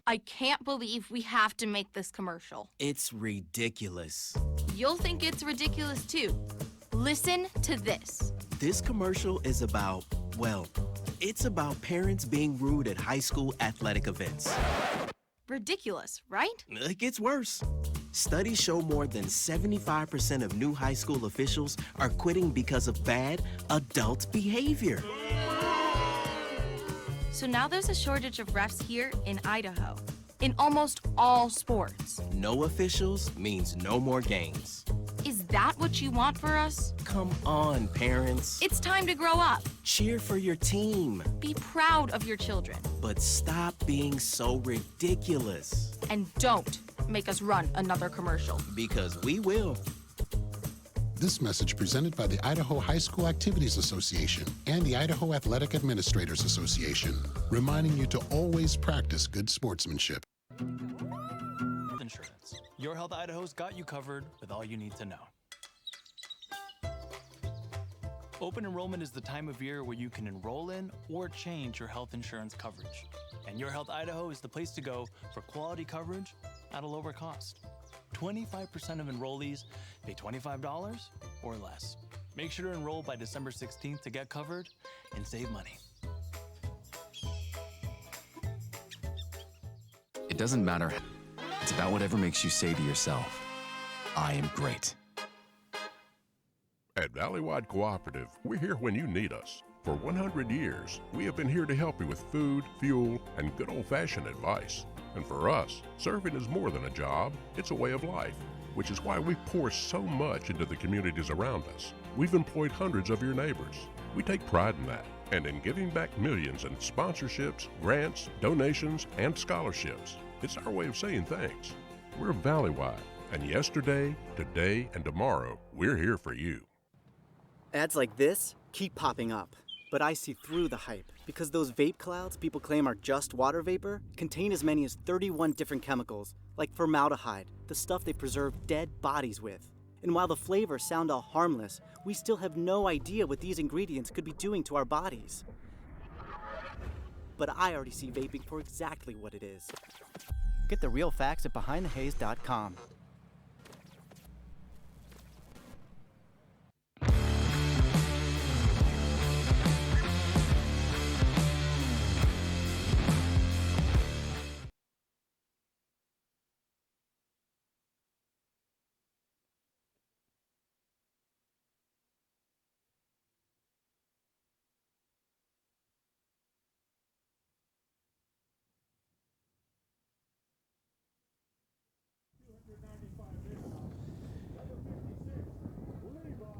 I can't believe we have to make this commercial. It's ridiculous. You'll think it's ridiculous too. Listen to this. This commercial is about, well, it's about parents being rude at high school athletic events. Ridiculous, right? It gets worse. Studies show more than 75% of new high school officials are quitting because of bad adult behavior. So now there's a shortage of refs here in Idaho, in almost all sports. No officials means no more games. Is that what you want for us? Come on, parents. It's time to grow up. Cheer for your team. Be proud of your children. But stop being so ridiculous. And don't make us run another commercial. Because we will. This message presented by the Idaho High School Activities Association and the Idaho Athletic Administrators Association, reminding you to always practice good sportsmanship. Insurance. Your Health Idaho's got you covered with all you need to know. Open enrollment is the time of year where you can enroll in or change your health insurance coverage. And Your Health Idaho is the place to go for quality coverage at a lower cost. 25% of enrollees pay $25 or less. Make sure to enroll by December 16th to get covered and save money. It doesn't matter. It's about whatever makes you say to yourself, I am great. At Valleywide Cooperative, we're here when you need us. For 100 years, we have been here to help you with food, fuel, and good old-fashioned advice. And for us, serving is more than a job, it's a way of life, which is why we pour so much into the communities around us. We've employed hundreds of your neighbors. We take pride in that, and in giving back millions in sponsorships, grants, donations, and scholarships. It's our way of saying thanks. We're Valleywide, and yesterday, today, and tomorrow, we're here for you. Ads like this keep popping up, but I see through the hype because those vape clouds people claim are just water vapor contain as many as 31 different chemicals, like formaldehyde, the stuff they preserve dead bodies with. And while the flavors sound all harmless, we still have no idea what these ingredients could be doing to our bodies. But I already see vaping for exactly what it is. Get the real facts at BehindTheHaze.com.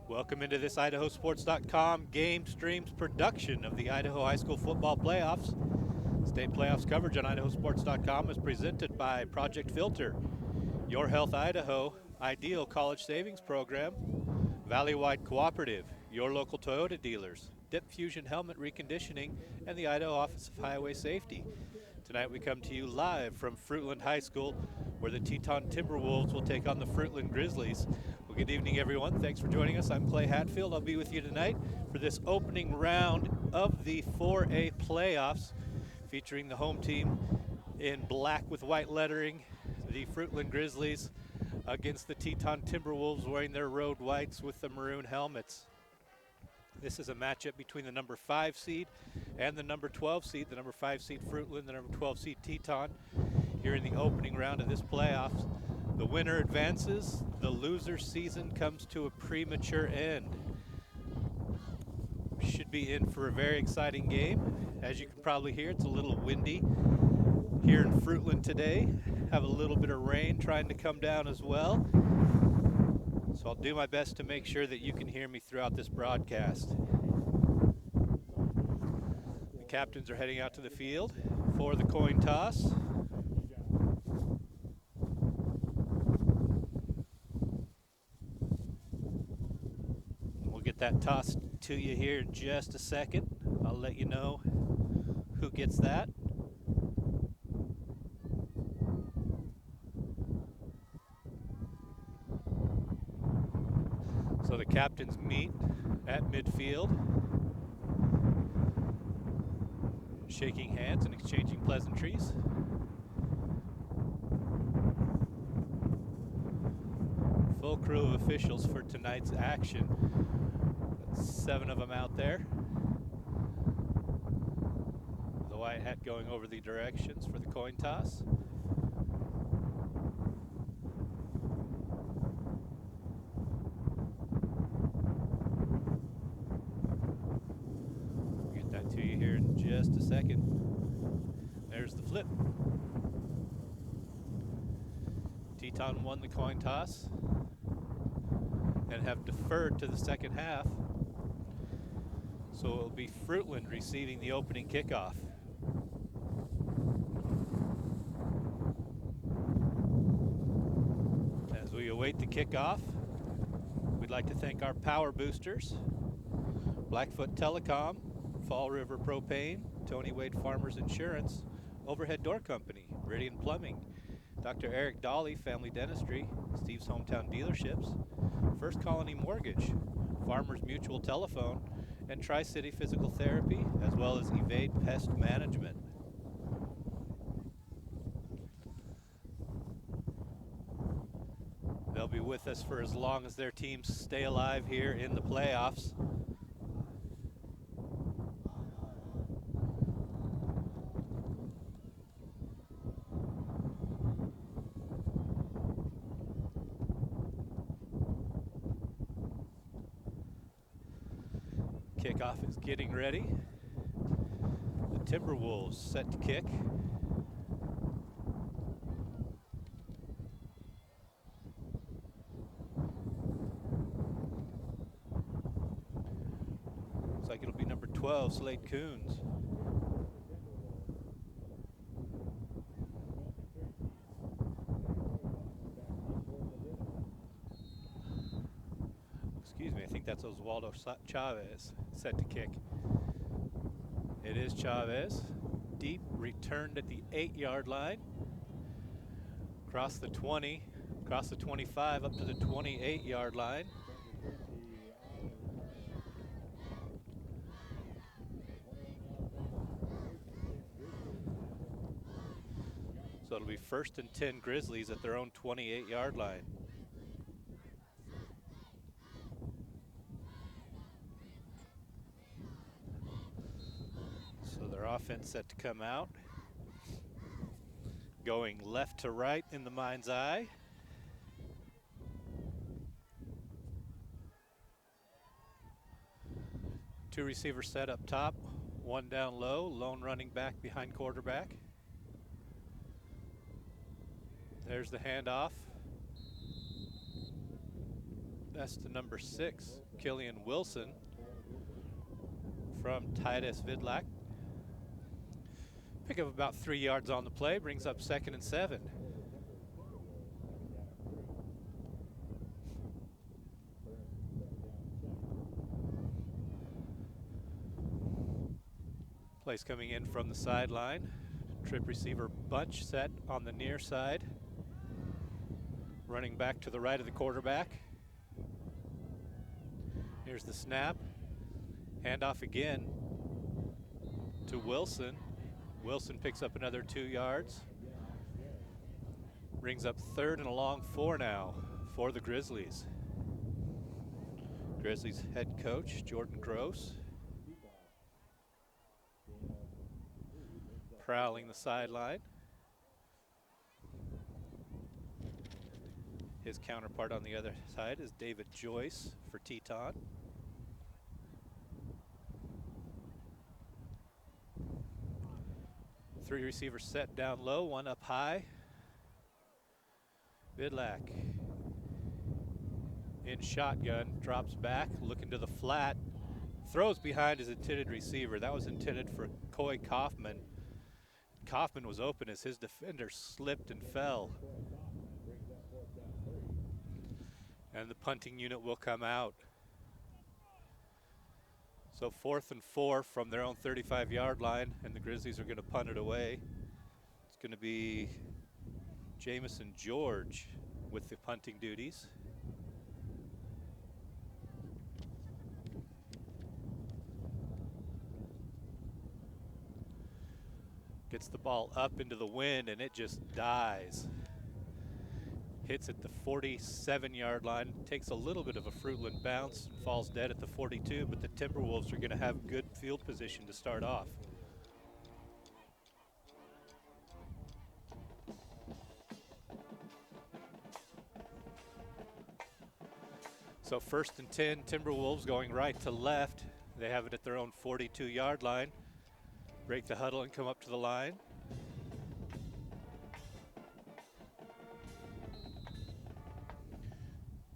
Welcome into this IdahoSports.com GameStreams production of the Idaho High School Football Playoffs. State playoffs coverage on IdahoSports.com is presented by Project Filter, Your Health Idaho, Ideal College Savings Program, Valleywide Cooperative, your local Toyota dealers, Dip Fusion Helmet Reconditioning, and the Idaho Office of Highway Safety. Tonight we come to you live from Fruitland High School, where the Teton Timberwolves will take on the Fruitland Grizzlies. Well, good evening, everyone. Thanks for joining us. I'm Clay Hatfield. I'll be with you tonight for this opening round of the 4A playoffs, featuring the home team in black with white lettering, the Fruitland Grizzlies, against the Teton Timberwolves wearing their road whites with the maroon helmets. This is a matchup between the number 5 seed and the number 12 seed, the number 5 seed Fruitland, the number 12 seed Teton, here in the opening round of this playoffs. The winner advances, the loser's season comes to a premature end. Should be in for a very exciting game. As you can probably hear, it's a little windy here in Fruitland today. Have a little bit of rain trying to come down as well. So I'll do my best to make sure that you can hear me throughout this broadcast. The captains are heading out to the field for the coin toss. We'll get that toss to you here in just a second. I'll let you know who gets that. So the captains meet at midfield, shaking hands and exchanging pleasantries. crew of officials for tonight's action. 7 of them out there. The white hat going over the directions for the coin toss. We'll get that to you here in just a second. There's the flip. Teton won the coin toss and have deferred to the second half. So it will be Fruitland receiving the opening kickoff. As we await the kickoff, we'd like to thank our power boosters, Blackfoot Telecom, Fall River Propane, Tony Wade Farmers Insurance, Overhead Door Company, Meridian Plumbing, Dr. Eric Dolly Family Dentistry, Steve's Hometown Dealerships, First Colony Mortgage, Farmers Mutual Telephone, and Tri-City Physical Therapy, as well as Evade Pest Management. They'll be with us for as long as their teams stay alive here in the playoffs. Kickoff is getting ready. The Timberwolves set to kick. Looks like it'll be number 12, Slade Coons. Excuse me, I think that's Oswaldo Chavez set to kick. It is Chavez. Deep, returned at the 8-yard line. Across the 20, across the 25, up to the 28-yard line. So it'll be 1st and 10 Grizzlies at their own 28-yard line. So their offense set to come out. Going left to right in the mind's eye. Two receivers set up top, one down low, lone running back behind quarterback. There's the handoff. That's to number 6, Killian Wilson from Titus Vidlac. Pick up about 3 yards on the play, brings up 2nd and 7. Plays coming in from the sideline. Trip receiver bunch set on the near side. Running back to the right of the quarterback. Here's the snap. Handoff again to Wilson. Wilson picks up another 2 yards. Brings up 3rd and a long 4 now for the Grizzlies. Grizzlies head coach Jordan Gross prowling the sideline. His counterpart on the other side is David Joyce for Teton. Three receivers set down low, one up high. Vidlac in shotgun, drops back, looking to the flat, throws behind his intended receiver. That was intended for Coy Kaufman. Kaufman was open as his defender slipped and fell. And the punting unit will come out. So 4th and 4 from their own 35-yard line, and the Grizzlies are going to punt it away. It's going to be Jamison George with the punting duties. Gets the ball up into the wind, and it just dies. hits at the 47-yard line, takes a little bit of a Fruitland bounce, and falls dead at the 42, but the Timberwolves are going to have good field position to start off. So 1st and 10, Timberwolves going right to left. They have it at their own 42-yard line. Break the huddle and come up to the line.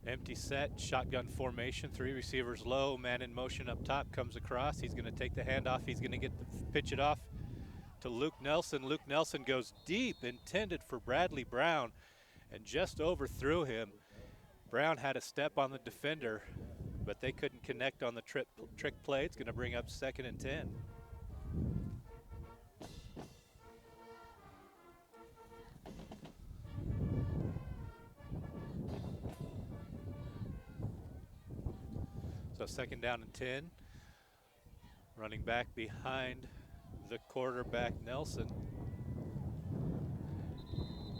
Empty set, shotgun formation, 3 receivers low, man in motion up top, comes across. He's going to take the handoff. He's going to pitch it off to Luke Nelson. Luke Nelson goes deep, intended for Bradley Brown, and just overthrew him. Brown had a step on the defender, but they couldn't connect on the trick play. It's going to bring up 2nd and 10. So 2nd down and 10. Running back behind the quarterback, Nelson.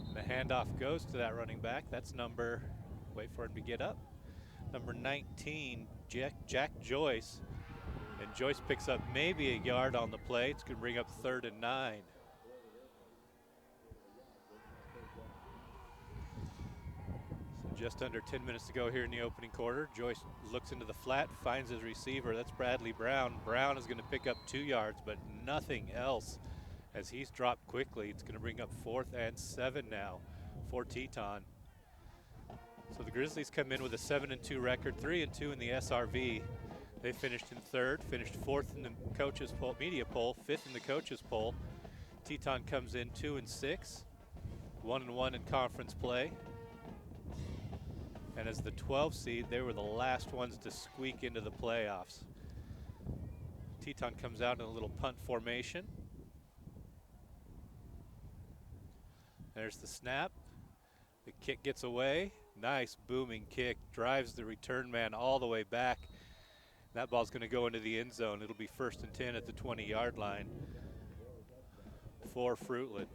And the handoff goes to that running back. That's number, wait for him to get up, number 19, Jack Joyce. And Joyce picks up maybe a yard on the play. It's going to bring up 3rd and 9. Just under 10 minutes to go here in the opening quarter. Joyce looks into the flat, finds his receiver. That's Bradley Brown. Brown is going to pick up 2 yards, but nothing else as he's dropped quickly. It's going to bring up 4th and 7 now for Teton. So the Grizzlies come in with a 7-2 record, 3-2 in the SRV. They finished in 3rd, finished 4th in the coaches poll, media poll, 5th in the coaches poll. Teton comes in 2-6, 1-1 in conference play. And as the 12 seed, they were the last ones to squeak into the playoffs. Teton comes out in a little punt formation. There's the snap. The kick gets away. Nice booming kick. Drives the return man all the way back. That ball's going to go into the end zone. It'll be 1st and 10 at the 20-yard line for Fruitland.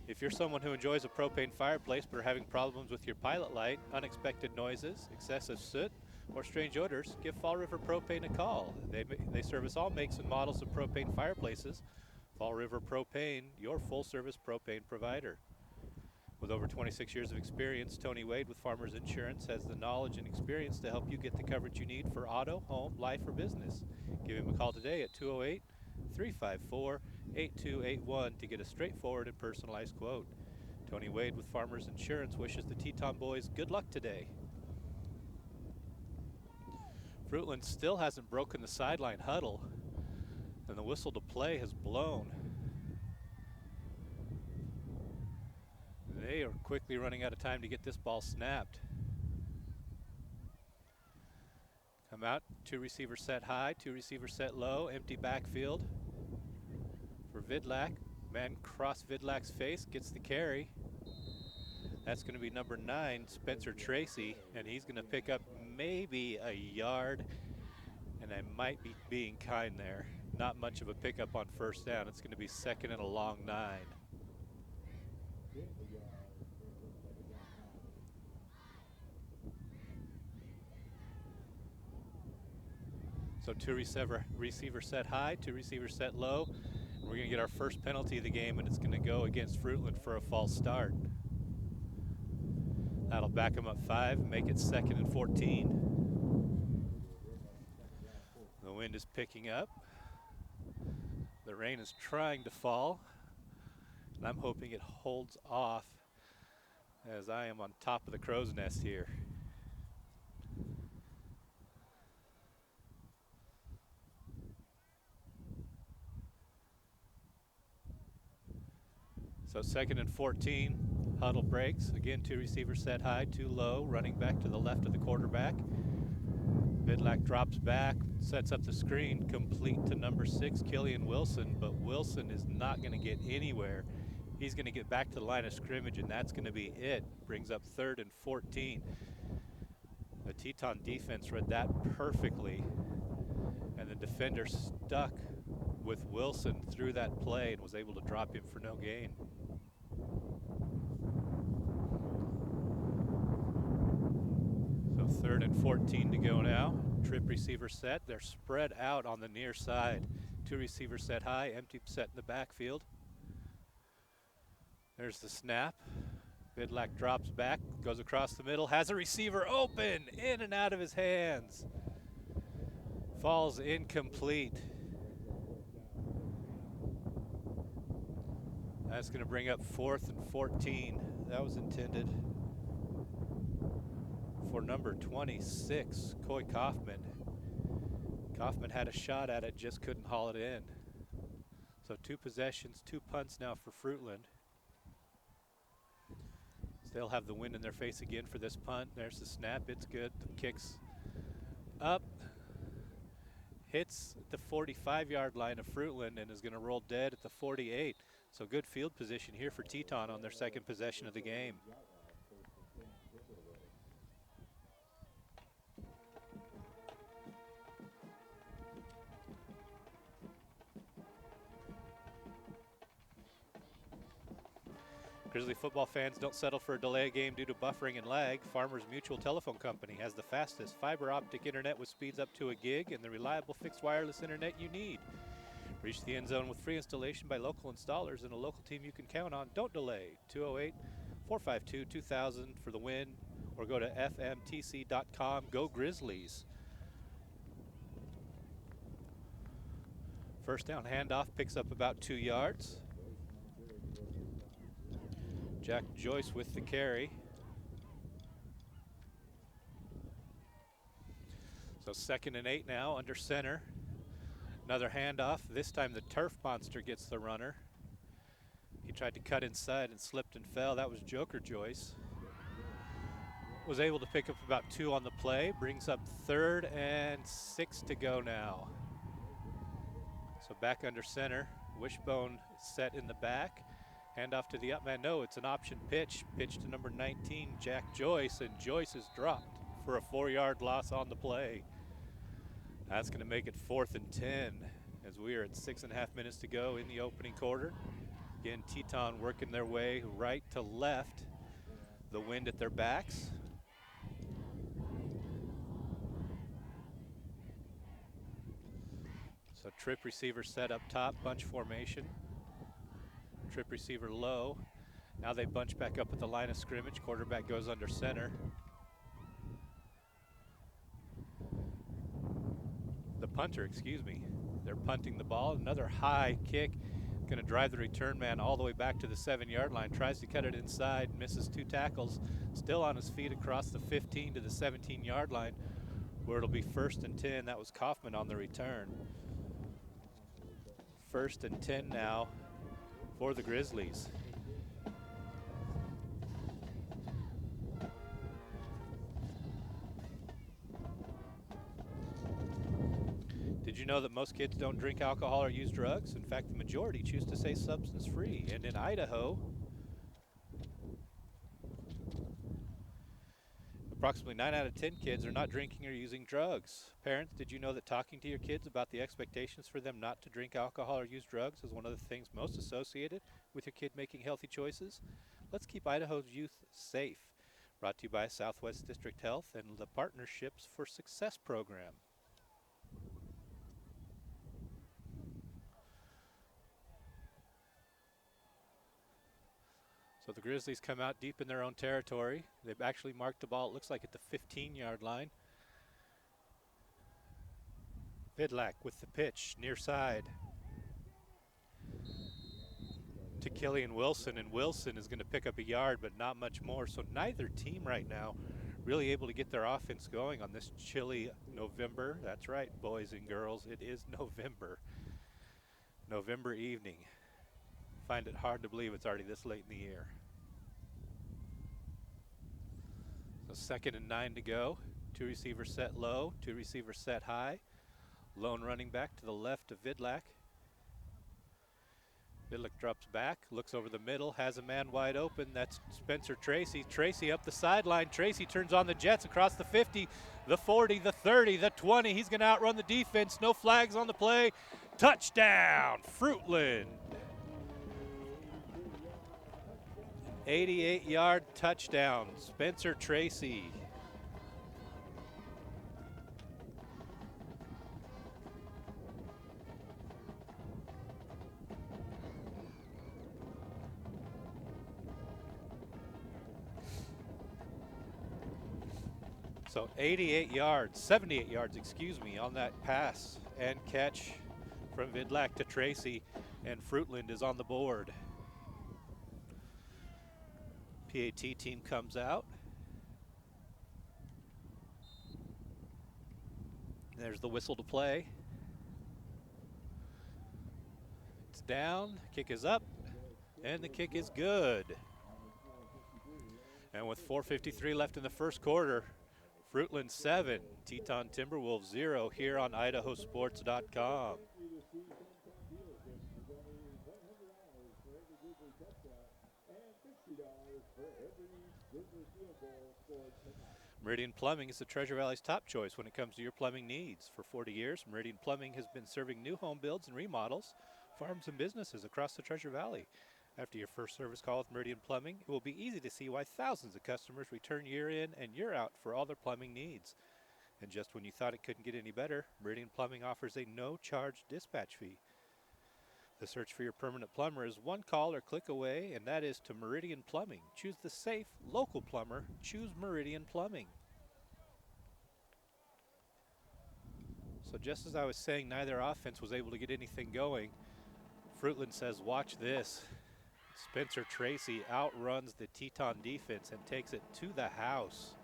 If you're someone who enjoys a propane fireplace but are having problems with your pilot light, unexpected noises, excessive soot, or strange odors, give Fall River Propane a call. They service all makes and models of propane fireplaces. Fall River Propane, your full-service propane provider. With over 26 years of experience, Tony Wade with Farmers Insurance has the knowledge and experience to help you get the coverage you need for auto, home, life, or business. Give him a call today at 208-354-8281 to get a straightforward and personalized quote. Tony Wade with Farmers Insurance wishes the Teton boys good luck today. Fruitland still hasn't broken the sideline huddle, and the whistle to play has blown. They are quickly running out of time to get this ball snapped. Come out, 2 receivers set high, 2 receivers set low, empty backfield for Vidlak. Man cross Vidlak's face, gets the carry. That's going to be number 9, Spencer Tracy, and he's going to pick up maybe a yard, and I might be being kind there. Not much of a pickup on 1st down. It's going to be 2nd and a long 9. So 2 receiver set high, 2 receivers set low. We're going to get our first penalty of the game, and it's going to go against Fruitland for a false start. That'll back them up 5, make it 2nd and 14. The wind is picking up. The rain is trying to fall, and I'm hoping it holds off as I am on top of the crow's nest here. So 2nd and 14, huddle breaks. Again, 2 receivers set high, 2 low, running back to the left of the quarterback. Vidlak drops back, sets up the screen, complete to number 6, Killian Wilson, but Wilson is not going to get anywhere. He's going to get back to the line of scrimmage, and that's going to be it. Brings up 3rd and 14. The Teton defense read that perfectly, and the defender stuck with Wilson through that play and was able to drop him for no gain. 3rd and 14 to go now. Trip receiver set. They're spread out on the near side. 2 receivers set high, empty set in the backfield. There's the snap. Vidlac drops back, goes across the middle, has a receiver open, in and out of his hands. Falls incomplete. That's going to bring up 4th and 14. That was intended for number 26, Coy Kaufman. Kaufman had a shot at it, just couldn't haul it in. So 2 possessions, 2 punts now for Fruitland. They'll have the wind in their face again for this punt. There's the snap, it's good. The kick's up, hits the 45-yard line of Fruitland and is going to roll dead at the 48. So good field position here for Teton on their 2nd possession of the game. Grizzly football fans, don't settle for a delay game due to buffering and lag. Farmers Mutual Telephone Company has the fastest fiber optic internet with speeds up to 1 gig and the reliable fixed wireless internet you need. Reach the end zone with free installation by local installers and a local team you can count on. Don't delay. 208-452-2000 for the win, or go to fmtc.com. Go Grizzlies. First down handoff, picks up about 2 yards. Jack Joyce with the carry. So 2nd and 8 now, under center. Another handoff. This time the turf monster gets the runner. He tried to cut inside and slipped and fell. That was Joker Joyce. Was able to pick up about 2 on the play. Brings up 3rd and 6 to go now. So back under center. Wishbone set in the back. Handoff to the up man. No, it's an option pitch. Pitch to number 19, Jack Joyce, and Joyce is dropped for a 4-yard loss on the play. That's going to make it 4th and 10 as we are at 6.5 minutes to go in the opening quarter. Again, Teton working their way right to left. The wind at their backs. So trip receiver set up top, bunch formation. Trip receiver low. Now they bunch back up at the line of scrimmage. Quarterback goes under center. The punter, excuse me. They're punting the ball. Another high kick. Going to drive the return man all the way back to the 7-yard line. Tries to cut it inside. Misses 2 tackles. Still on his feet across the 15 to the 17-yard line, where it'll be 1st and 10. That was Kaufman on the return. 1st and 10 now for the Grizzlies. Did you know that most kids don't drink alcohol or use drugs? In fact, the majority choose to stay substance-free. And in Idaho, approximately 9 out of 10 kids are not drinking or using drugs. Parents, did you know that talking to your kids about the expectations for them not to drink alcohol or use drugs is one of the things most associated with your kid making healthy choices? Let's keep Idaho's youth safe. Brought to you by Southwest District Health and the Partnerships for Success program. So the Grizzlies come out deep in their own territory. They've actually marked the ball, it looks like, at the 15-yard line. Vidlac with the pitch, near side to Killian Wilson, and Wilson is going to pick up a yard, but not much more. So neither team right now really able to get their offense going on this chilly November. That's right, boys and girls, it is November. November evening. Find it hard to believe it's already this late in the year. So 2nd and 9 to go. 2 receivers set low, 2 receivers set high. Lone running back to the left of Vidlac. Vidlac drops back, looks over the middle, has a man wide open. That's Spencer Tracy. Tracy up the sideline. Tracy turns on the Jets across the 50, the 40, the 30, the 20. He's going to outrun the defense. No flags on the play. Touchdown, Fruitland. 88-yard touchdown, Spencer Tracy. So 78 yards, excuse me, on that pass and catch from Vidlac to Tracy, and Fruitland is on the board. PAT team comes out. There's the whistle to play. It's down, kick is up, and the kick is good. And with 4:53 left in the first quarter, Fruitland 7, Teton Timberwolves 0 here on IdahoSports.com. Meridian Plumbing is the Treasure Valley's top choice when it comes to your plumbing needs. For 40 years, Meridian Plumbing has been serving new home builds and remodels, farms and businesses across the Treasure Valley. After your first service call with Meridian Plumbing, it will be easy to see why thousands of customers return year in and year out for all their plumbing needs. And just when you thought it couldn't get any better, Meridian Plumbing offers a no-charge dispatch fee. The search for your permanent plumber is one call or click away, and that is to Meridian Plumbing. Choose the safe, local plumber. Choose Meridian Plumbing. So just as I was saying, neither offense was able to get anything going. Fruitland says, watch this. Spencer Tracy outruns the Teton defense and takes it to the house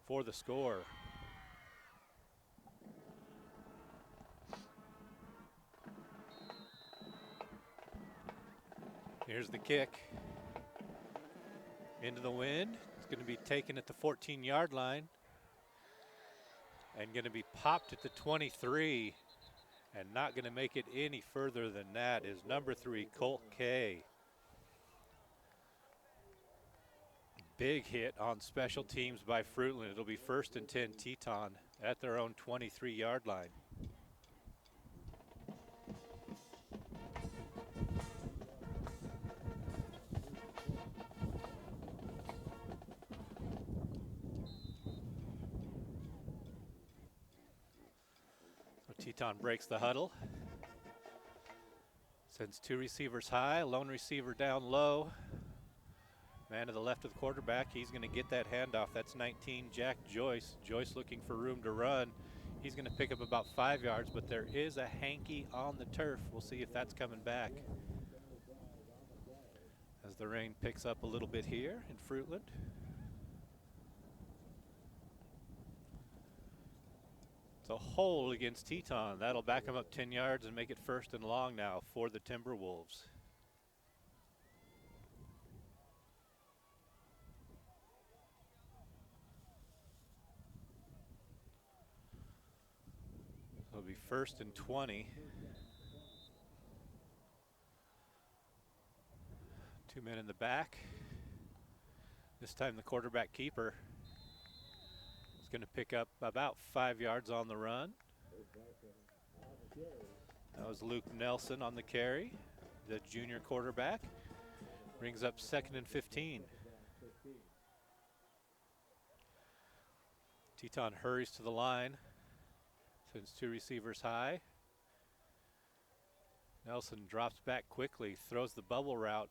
for the score. Here's the kick. Into the wind. It's going to be taken at the 14-yard line. And going to be popped at the 23. And not going to make it any further than that is number 3, Colt K. Big hit on special teams by Fruitland. It'll be 1st and 10 Teton at their own 23-yard line. Teton breaks the huddle. Sends 2 receivers high, lone receiver down low. Man to the left of the quarterback, he's going to get that handoff. That's 19, Jack Joyce. Joyce looking for room to run. He's going to pick up about 5 yards, but there is a hanky on the turf. We'll see if that's coming back. As the rain picks up a little bit here in Fruitland. It's a hole against Teton. That'll back him up 10 yards and make it 1st and long now for the Timberwolves. It'll be 1st and 20. 2 men in the back. This time the quarterback keeper is going to pick up about 5 yards on the run. That was Luke Nelson on the carry, the junior quarterback. Brings up 2nd and 15. Teton hurries to the line. Sends 2 receivers high. Nelson drops back quickly, throws the bubble route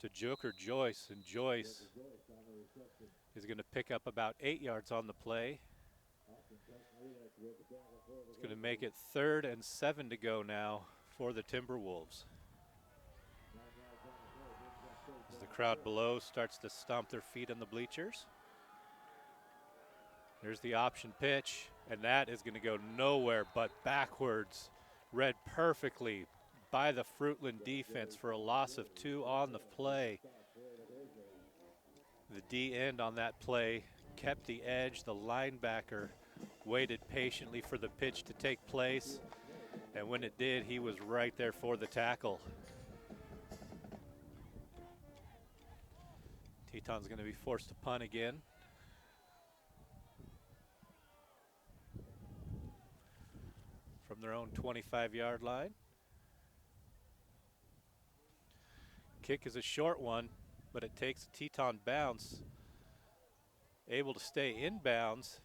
to Joker Joyce, and Joyce is going to pick up about 8 yards on the play. It's going to make it 3rd and 7 to go now for the Timberwolves. As the crowd below starts to stomp their feet on the bleachers. There's the option pitch, and that is going to go nowhere but backwards. Read perfectly by the Fruitland defense for a loss of 2 on the play. The D end on that play kept the edge. The linebacker waited patiently for the pitch to take place, and when it did, he was right there for the tackle. Teton's going to be forced to punt again. From their own 25-yard line. Kick is a short one, but it takes a Teton bounce. Able to stay in bounds.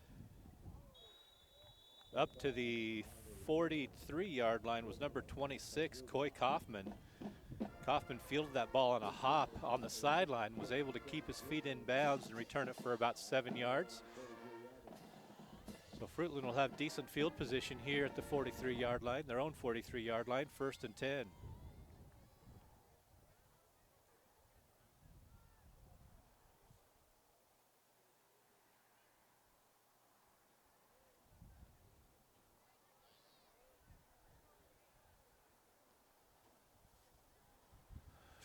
Up to the 43-yard line was number 26, Coy Kaufman. Kaufman fielded that ball on a hop on the sideline, was able to keep his feet in bounds and return it for about 7 yards. So Fruitland will have decent field position here at the 43-yard line, their own 43-yard line, 1st and 10.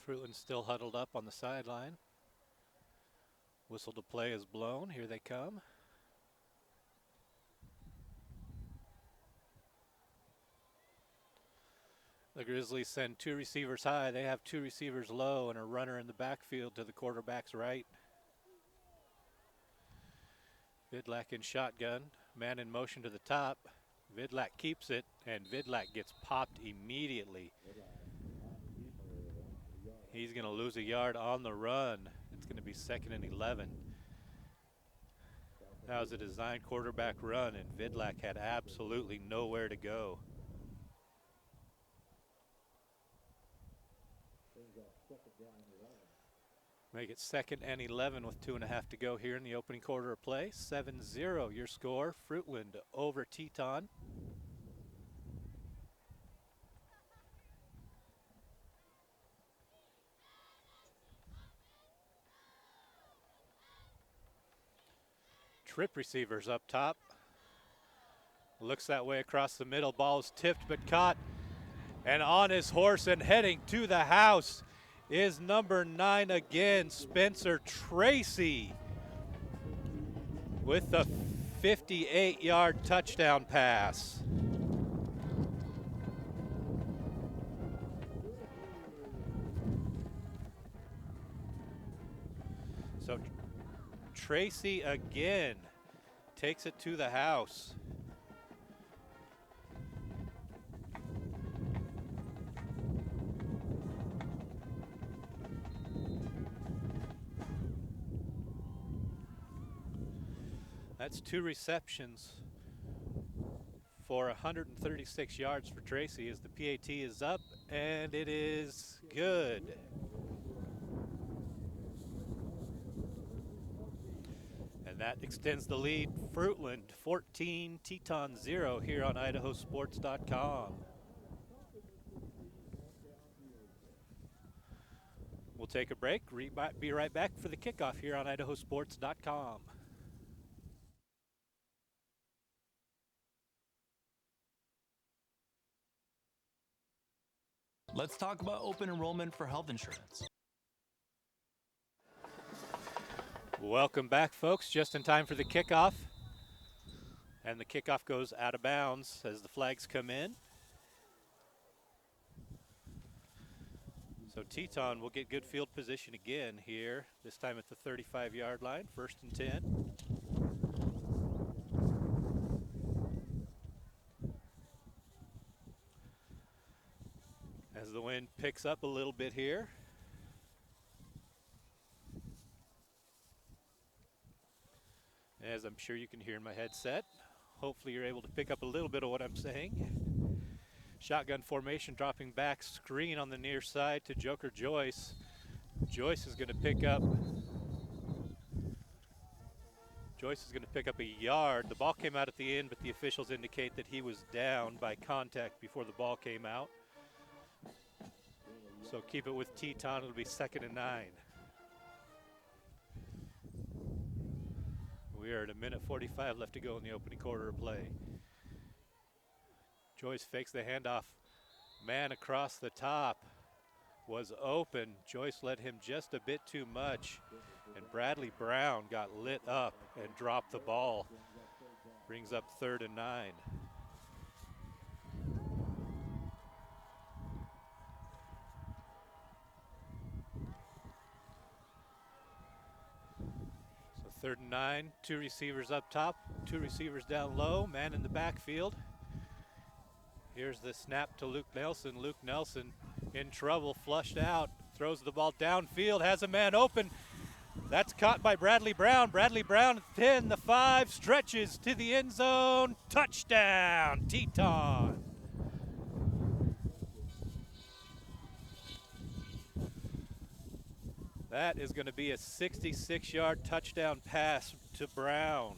Fruitland still huddled up on the sideline. Whistle to play is blown. Here they come. The Grizzlies send 2 receivers high. They have 2 receivers low and a runner in the backfield to the quarterback's right. Vidlak in shotgun. Man in motion to the top. Vidlak keeps it, and Vidlak gets popped immediately. He's going to lose a yard on the run. It's going to be 2nd and 11. That was a designed quarterback run, and Vidlak had absolutely nowhere to go. Make it 2nd and 11 with 2.5 to go here in the opening quarter of play. 7-0 your score. Fruitland over Teton. Trip receivers up top. Looks that way across the middle. Ball is tipped but caught. And on his horse and heading to the house is number 9 again, Spencer Tracy, with the 58-yard touchdown pass. So Tracy again takes it to the house. That's 2 receptions for 136 yards for Tracy as the PAT is up, and it is good. And that extends the lead. Fruitland 14, Teton 0 here on IdahoSports.com. We'll take a break, be right back for the kickoff here on IdahoSports.com. Let's talk about open enrollment for health insurance. Welcome back, folks. Just in time for the kickoff. And the kickoff goes out of bounds as the flags come in. So Teton will get good field position again here, this time at the 35-yard line, 1st and 10. As the wind picks up a little bit here. As I'm sure you can hear in my headset. Hopefully you're able to pick up a little bit of what I'm saying. Shotgun formation, dropping back, screen on the near side to Joker Joyce. Joyce is going to pick up a yard. The ball came out at the end, but the officials indicate that he was down by contact before the ball came out. So keep it with Teton. It'll be 2nd and 9. We are at 1:45 left to go in the opening quarter of play. Joyce fakes the handoff. Man across the top was open. Joyce led him just a bit too much, and Bradley Brown got lit up and dropped the ball. Brings up 3rd and 9. So 3rd and 9, 2 receivers up top, 2 receivers down low, man in the backfield. Here's the snap to Luke Nelson. Luke Nelson in trouble, flushed out, throws the ball downfield, has a man open. That's caught by Bradley Brown. Bradley Brown, 10, the 5, stretches to the end zone. Touchdown, Teton. That is going to be a 66-yard touchdown pass to Brown.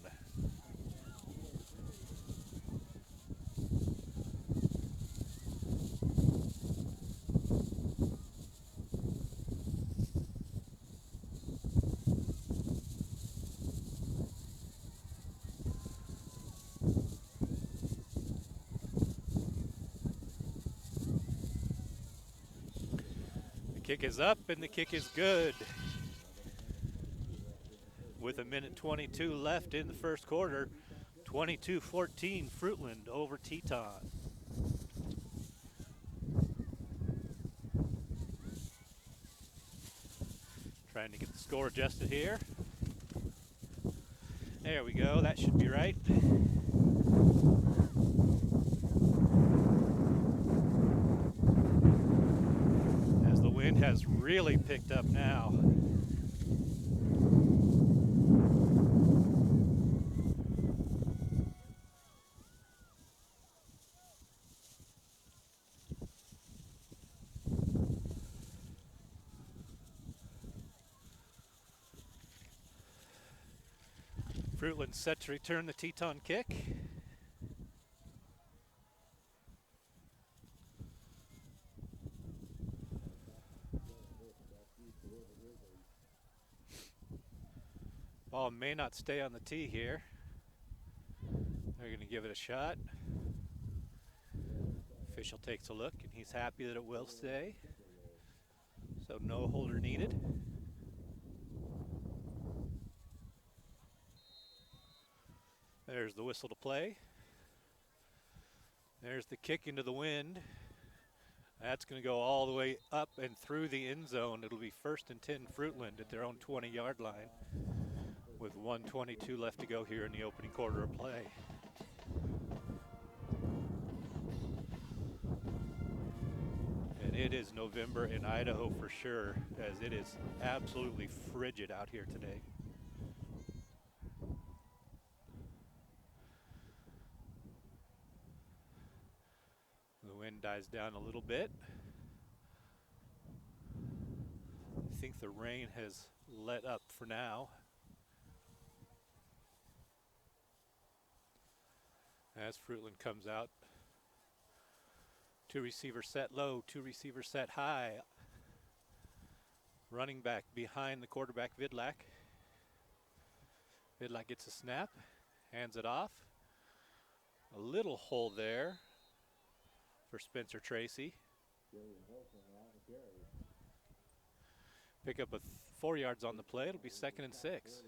Kick is up and the kick is good. With 1:22 left in the first quarter, 22-14 Fruitland over Teton. Trying to get the score adjusted here. There we go, that should be right. As the wind has really picked up now. Fruitland set to return the Teton kick. Ball may not stay on the tee here. They're going to give it a shot. Official takes a look and he's happy that it will stay. So no holder needed. There's the whistle to play. There's the kick into the wind. That's going to go all the way up and through the end zone. It'll be 1st and 10 Fruitland at their own 20-yard line with 1:22 left to go here in the opening quarter of play. And it is November in Idaho for sure, as it is absolutely frigid out here today. The wind dies down a little bit. I think the rain has let up for now. As Fruitland comes out, 2 receivers set low, 2 receivers set high. Running back behind the quarterback Vidlak. Vidlak gets a snap, hands it off. A little hole there for Spencer Tracy. Pick up a 4 yards on the play. It'll be 2nd and 6.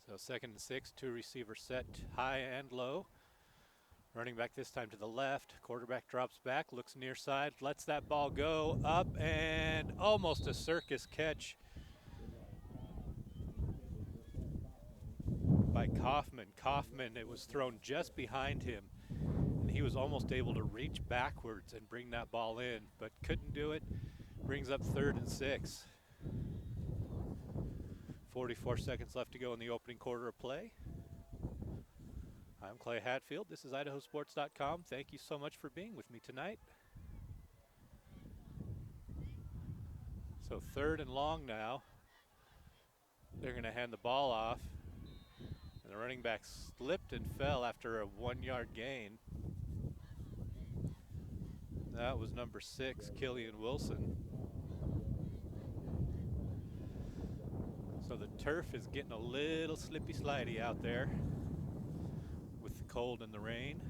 So 2nd and 6, 2 receivers set high and low. Running back this time to the left. Quarterback drops back, looks near side, lets that ball go up and almost a circus catch by Kaufman. Kaufman, it was thrown just behind him and he was almost able to reach backwards and bring that ball in, but couldn't do it. Brings up 3rd and 6. 44 seconds left to go in the opening quarter of play. I'm Clay Hatfield. This is IdahoSports.com. Thank you so much for being with me tonight. So 3rd and long now. They're going to hand the ball off. And the running back slipped and fell after a 1-yard gain. That was number 6, Killian Wilson. So the turf is getting a little slippy slidey out there with the cold and the rain.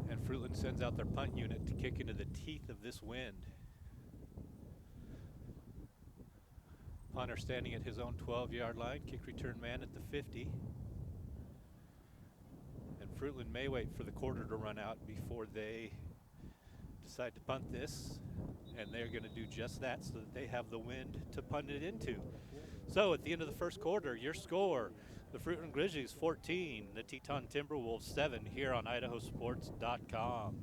And Fruitland sends out their punt unit to kick into the teeth of this wind. Punter standing at his own 12-yard line, kick return man at the 50. And Fruitland may wait for the quarter to run out before they decide to punt this. And they're going to do just that so that they have the wind to punt it into. So at the end of the first quarter, your score, the Fruitland Grizzlies 14, the Teton Timberwolves 7 here on IdahoSports.com.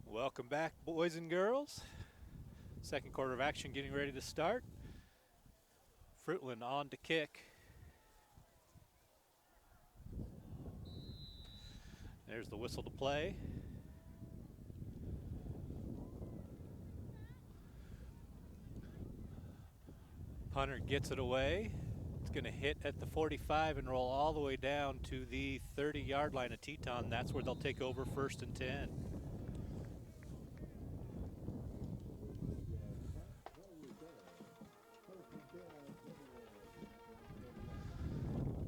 Welcome back, boys and girls. Second quarter of action getting ready to start. Fruitland on to kick. There's the whistle to play. Punter gets it away. It's going to hit at the 45 and roll all the way down to the 30-yard line of Teton. That's where they'll take over 1st and 10.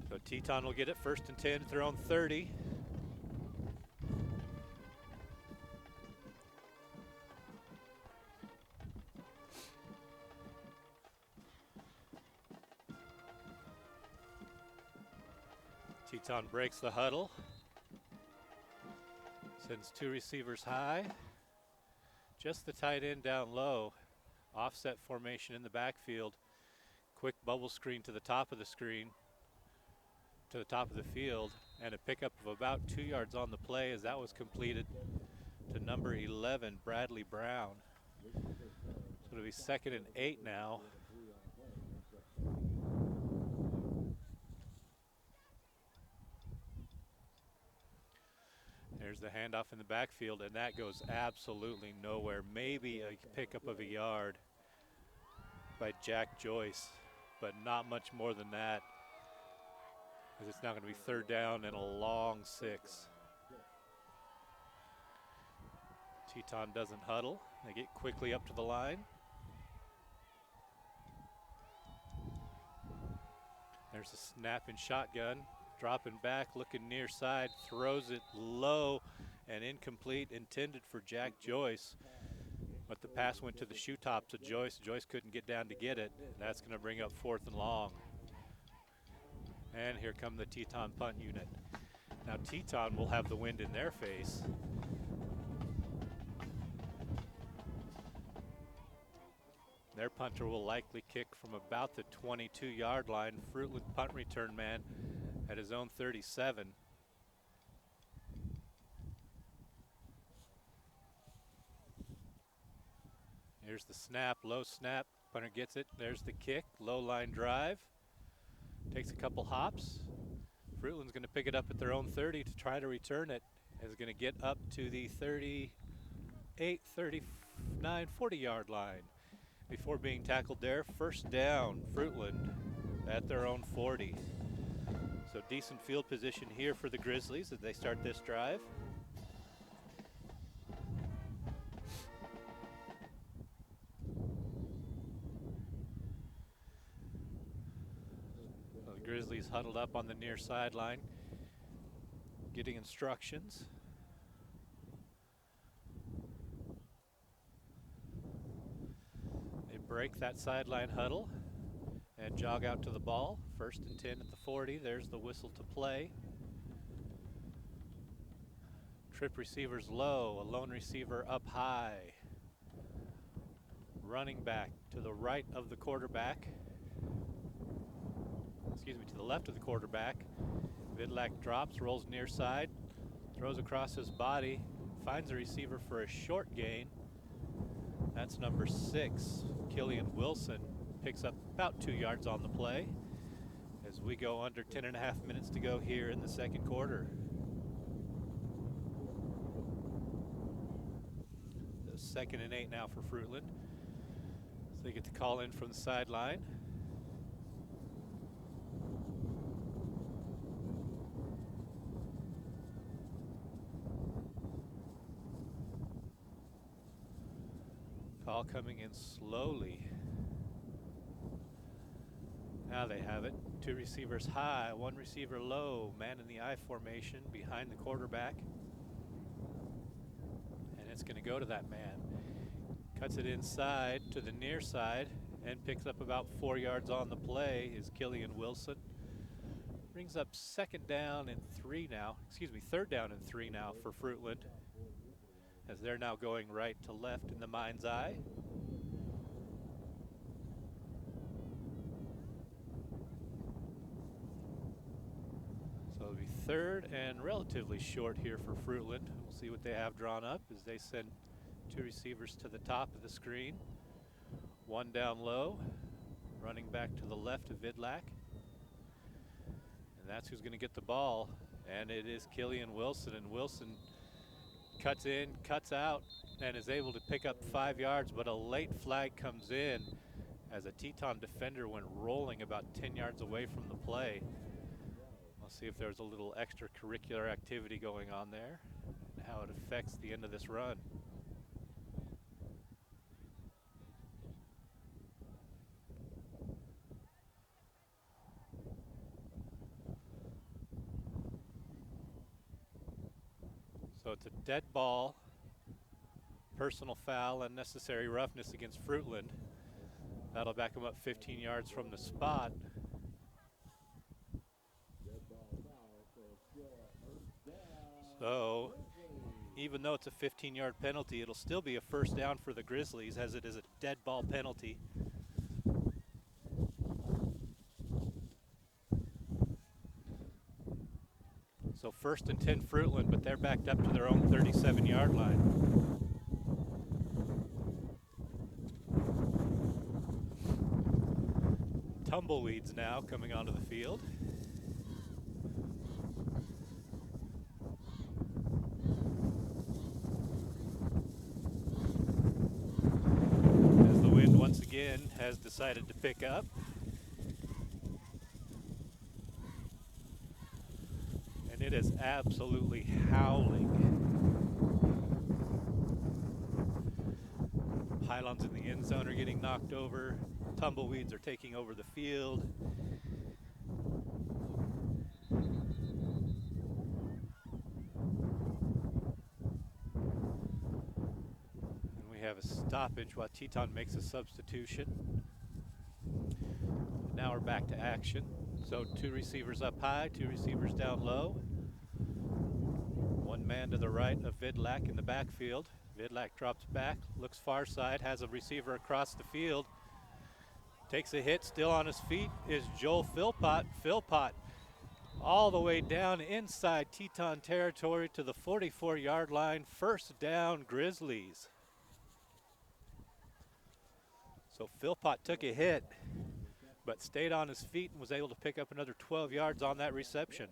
So Teton will get it 1st and 10 at their own 30. Teton breaks the huddle. Sends 2 receivers high. Just the tight end down low. Offset formation in the backfield. Quick bubble screen to the top of the screen. To the top of the field. And a pickup of about 2 yards on the play as that was completed to number 11, Bradley Brown. So it'll be 2nd and 8 now. There's the handoff in the backfield, and that goes absolutely nowhere. Maybe a pickup of a yard by Jack Joyce, but not much more than that, as it's now going to be 3rd down and a long 6. Teton doesn't huddle. They get quickly up to the line. There's a snap and shotgun. Dropping back, looking near side, throws it low and incomplete, intended for Jack Joyce. But the pass went to the shoe top to Joyce. Joyce couldn't get down to get it. That's going to bring up 4th and long. And here come the Teton punt unit. Now Teton will have the wind in their face. Their punter will likely kick from about the 22-yard line. Fruitland punt return man at his own 37. Here's the snap, low snap. Punter gets it. There's the kick, low line drive. Takes a couple hops. Fruitland's going to pick it up at their own 30 to try to return it. Is going to get up to the 38, 39, 40-yard line before being tackled there. 1st down, Fruitland at their own 40. So decent field position here for the Grizzlies as they start this drive. So the Grizzlies huddled up on the near sideline, getting instructions. They break that sideline huddle and jog out to the ball. 1st and 10 at the 40. There's the whistle to play. Trip receivers low, a lone receiver up high. Running back to the right of the quarterback. Excuse me, to the left of the quarterback. Vidlak drops, rolls near side, throws across his body, finds a receiver for a short gain. That's number 6, Killian Wilson. Picks up about 2 yards on the play as we go under 10.5 minutes to go here in the 2nd quarter. So 2nd and 8 now for Fruitland. So they get the call in from the sideline. Call coming in slowly. Now they have it. 2 receivers high, 1 receiver low, man in the I formation behind the quarterback. And it's going to go to that man. Cuts it inside to the near side and picks up about 4 yards on the play is Killian Wilson. Brings up 2nd down and 3 now. Excuse me, 3rd down and 3 now for Fruitland, as they're now going right to left in the mind's eye. So it'll be 3rd and relatively short here for Fruitland. We'll see what they have drawn up as they send 2 receivers to the top of the screen. 1 down low, running back to the left of Vidlak. And that's who's going to get the ball And it is Killian Wilson, and Wilson cuts in, cuts out, and is able to pick up 5 yards, but a late flag comes in as a Teton defender went rolling about 10 yards away from the play. We'll see if there's a little extracurricular activity going on there and how it affects the end of this run. So it's a dead ball, personal foul, unnecessary roughness against Fruitland. That'll back him up 15 yards from the spot. So even though it's a 15-yard penalty, it'll still be a first down for the Grizzlies, as it is a dead ball penalty. So 1st and 10 Fruitland, but they're backed up to their own 37-yard line. Tumbleweeds now coming onto the field. As the wind once again has decided to pick up. And it is absolutely howling. Pylons in the end zone are getting knocked over. Tumbleweeds are taking over the field. And we have a stoppage while Teton makes a substitution. Now we're back to action. So 2 receivers up high, 2 receivers down low. 1 man to the right of Vidlak in the backfield. Vidlak drops back, looks far side, has a receiver across the field. Takes a hit, still on his feet is Joel Philpott. Philpott all the way down inside Teton territory to the 44-yard line. First down, Grizzlies. So Philpott took a hit, but stayed on his feet and was able to pick up another 12 yards on that reception.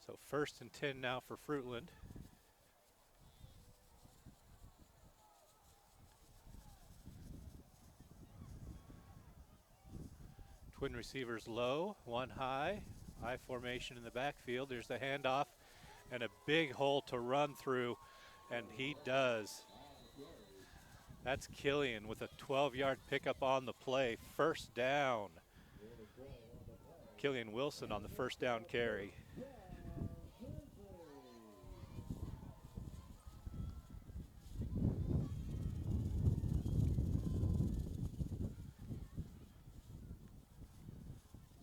So 1st and 10 now for Fruitland. Twin receivers low, 1 high. I formation in the backfield. There's the handoff and a big hole to run through, and he does. That's Killian with a 12-yard pickup on the play. First down. Killian Wilson on the first down carry.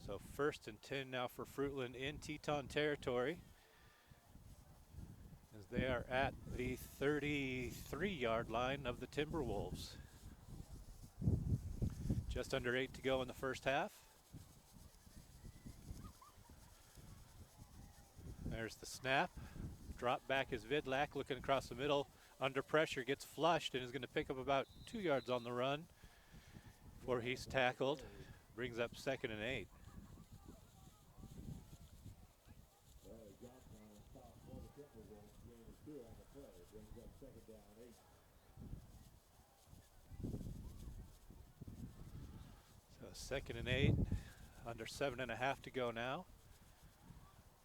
So 1st and 10 now for Fruitland in Teton territory, as they are at the 33-yard line of the Timberwolves. Just under 8 to go in the first half. There's the snap. Drop back is Vidlak looking across the middle. Under pressure, gets flushed and is going to pick up about 2 yards on the run before he's tackled. Brings up 2nd and 8. So 2nd and 8, under 7.5 to go now.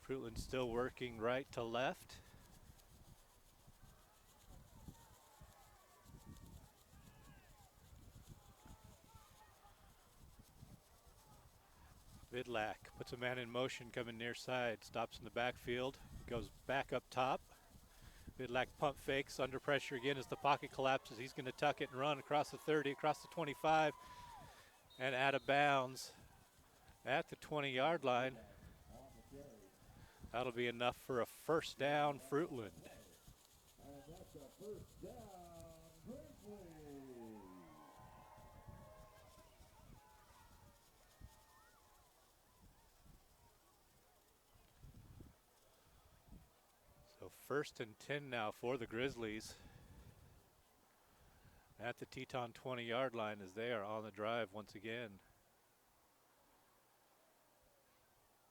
Fruitland still working right to left. Vidlak puts a man in motion coming near side, stops in the backfield, goes back up top. Vidlak pump fakes, under pressure again as the pocket collapses. He's going to tuck it and run across the 30, across the 25, and out of bounds at the 20-yard line. That'll be enough for a first down, Fruitland. So 1st and 10 now for the Grizzlies. at the Teton 20-yard line as they are on the drive once again.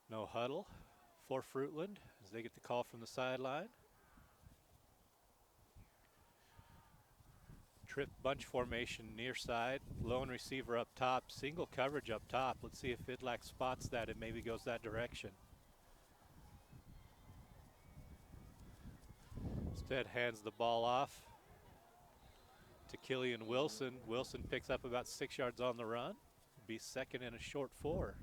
No huddle for Fruitland as they get the call from the sideline. Trip bunch formation near side, lone receiver up top, single coverage up top. Let's see if Vidlac spots that and maybe goes that direction. Instead hands the ball off to Killian Wilson. Wilson picks up about 6 yards on the run. Be second and a short 4.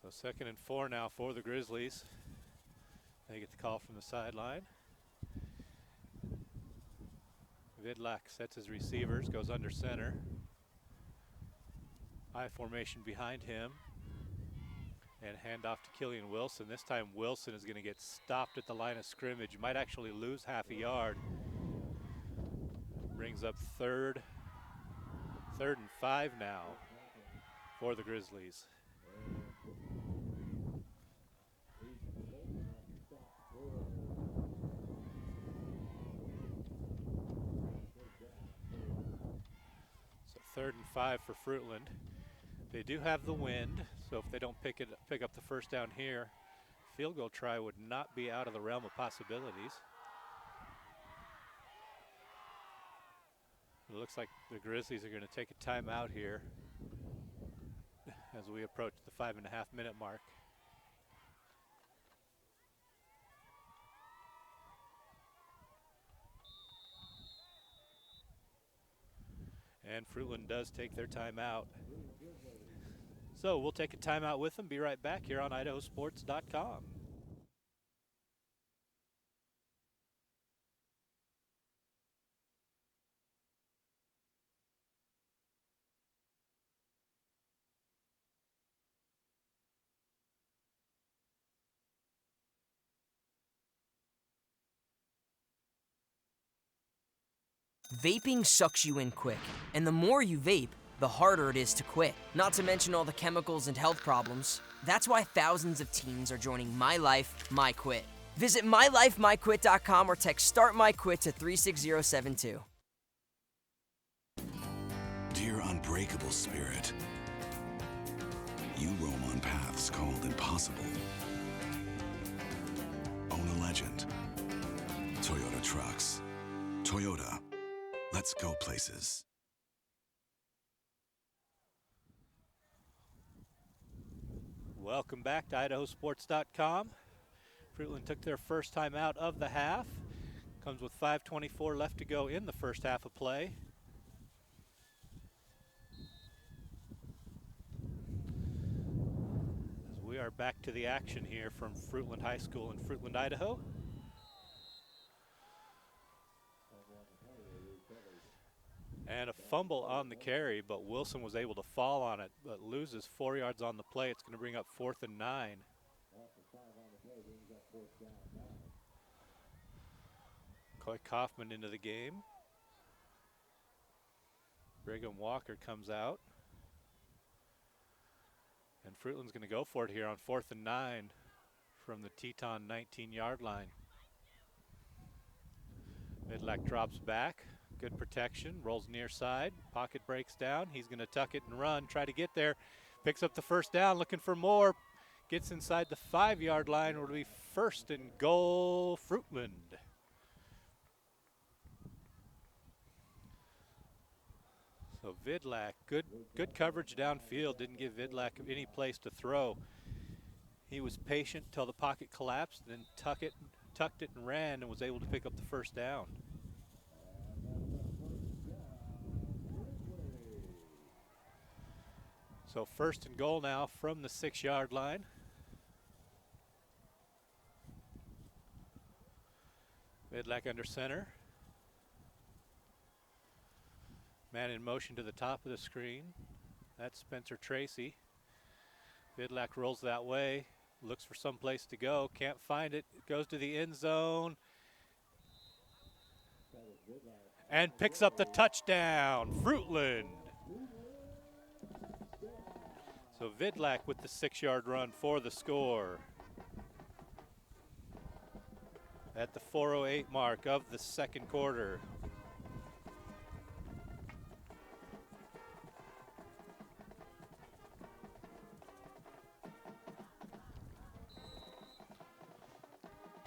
So 2nd and 4 now for the Grizzlies. They get the call from the sideline. Vidlac sets his receivers, goes under center. I formation behind him. And handoff to Killian Wilson. This time Wilson is going to get stopped at the line of scrimmage. Might actually lose half a yard. Brings up third and 5 now for the Grizzlies. So 3rd and 5 for Fruitland. They do have the wind, so if they don't pick up the first down here, field goal try would not be out of the realm of possibilities. It looks like the Grizzlies are going to take a timeout here as we approach the 5.5-minute mark. And Fruitland does take their timeout. So we'll take a timeout with them. Be right back here on IdahoSports.com. Vaping sucks you in quick, and the more you vape, the harder it is to quit. Not to mention all the chemicals and health problems. That's why thousands of teens are joining My Life, My Quit. Visit mylifemyquit.com or text Start My Quit to 36072. Dear unbreakable spirit, you roam on paths called impossible. Own a legend. Toyota Trucks. Toyota. Let's go places. Welcome back to IdahoSports.com. Fruitland took their first time out of the half. Comes with 5:24 left to go in the first half of play. As we are back to the action here from Fruitland High School in Fruitland, Idaho. And a fumble on the carry, but Wilson was able to fall on it, but loses 4 yards on the play. It's going to bring up 4th and 9. Coy Kaufman into the game. Brigham Walker comes out. And Fruitland's going to go for it here on 4th and 9 from the Teton 19-yard line. Vidlac drops back. Good protection, rolls near side, pocket breaks down. He's going to tuck it and run, try to get there. Picks up the first down, looking for more. Gets inside the 5-yard line. It'll be 1st and goal, Fruitland. So Vidlac, good coverage downfield. Didn't give Vidlac any place to throw. He was patient till the pocket collapsed, then tucked it and ran and was able to pick up the first down. So 1st and goal now from the 6-yard line. Vidlac under center. Man in motion to the top of the screen. That's Spencer Tracy. Vidlac rolls that way. Looks for some place to go. Can't find it. It goes to the end zone. and picks up the touchdown. Fruitland. So Vidlak with the 6-yard run for the score. At the 4:08 mark of the second quarter.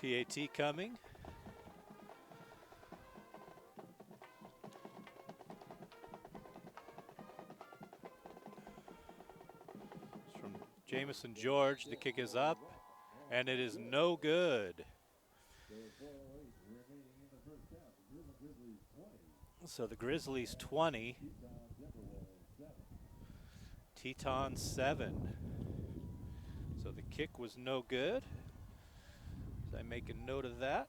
PAT coming. It's from Jamison George. The kick is up, and it is no good. So the Grizzlies 20, Teton 7. So the kick was no good. So I make a note of that.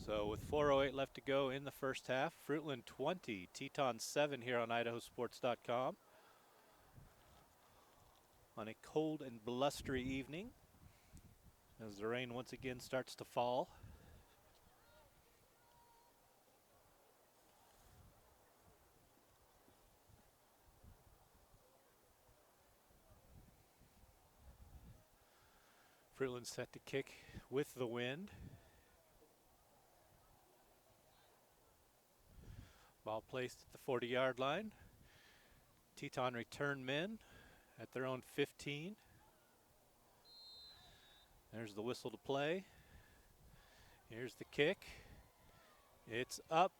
So with 4:08 left to go in the first half, Fruitland 20, Teton 7 here on IdahoSports.com. On a cold and blustery evening as the rain once again starts to fall. Fruitland set to kick with the wind. Ball placed at the 40-yard line. Teton return men at their own 15. There's the whistle to play. Here's the kick. It's up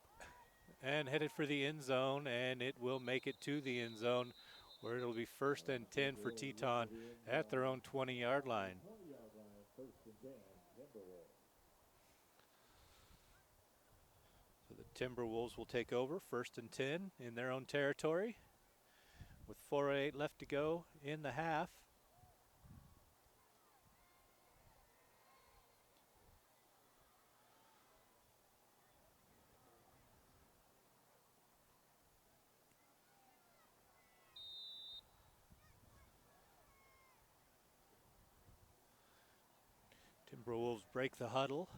and headed for the end zone, and it will make it to the end zone where it'll be 1st and 10 for Teton at their own 20-yard line. So the Timberwolves will take over 1st and 10 in their own territory with 4:08 left to go in the half. Timberwolves break the huddle.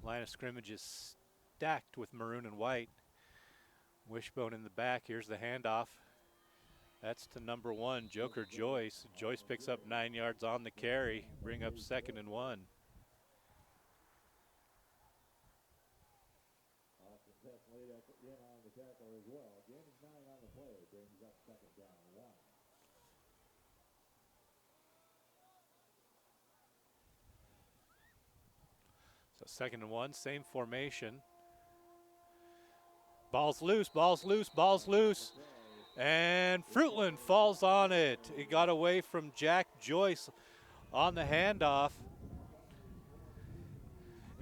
Line of scrimmage is stacked with maroon and white. Wishbone in the back. Here's the handoff. That's to number 1, Joker Joyce. Joyce picks up 9 yards on the carry. Bring up 2nd and 1. So 2nd and 1, same formation. Ball's loose, ball's loose, ball's loose. And Fruitland falls on it. It got away from Jack Joyce on the handoff.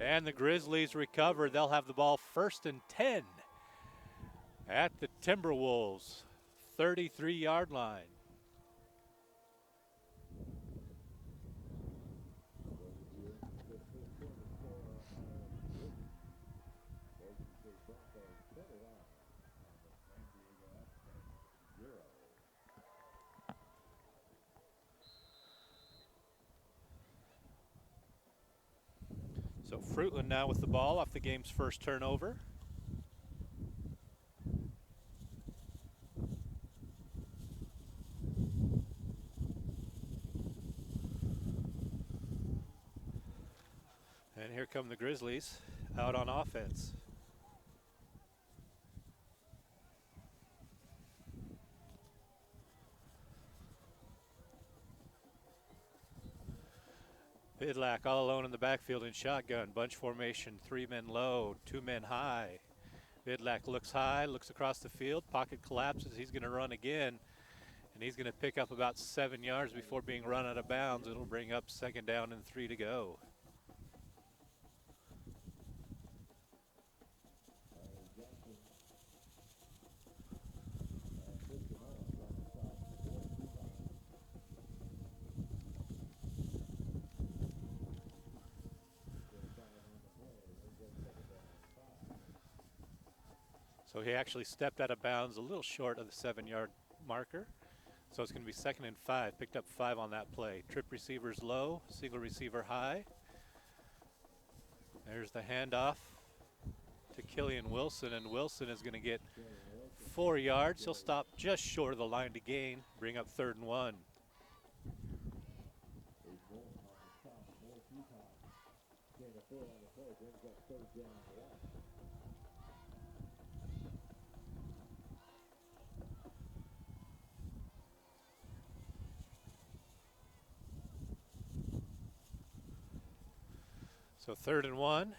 And the Grizzlies recover. They'll have the ball 1st and 10 at the Timberwolves 33-yard line. So Fruitland now with the ball off the game's first turnover. And here come the Grizzlies out on offense. Vidlak all alone in the backfield in shotgun. Bunch formation, 3 men low, 2 men high. Vidlak looks high, looks across the field. Pocket collapses. He's going to run again. And he's going to pick up about 7 yards before being run out of bounds. It'll bring up 2nd down and 3 to go. So he actually stepped out of bounds a little short of the 7-yard marker. So it's going to be 2nd and 5. Picked up 5 on that play. Trip receivers low, single receiver high. There's the handoff to Killian Wilson, and Wilson is going to get 4 yards. He'll stop just short of the line to gain, bring up 3rd and 1. So 3rd and 1.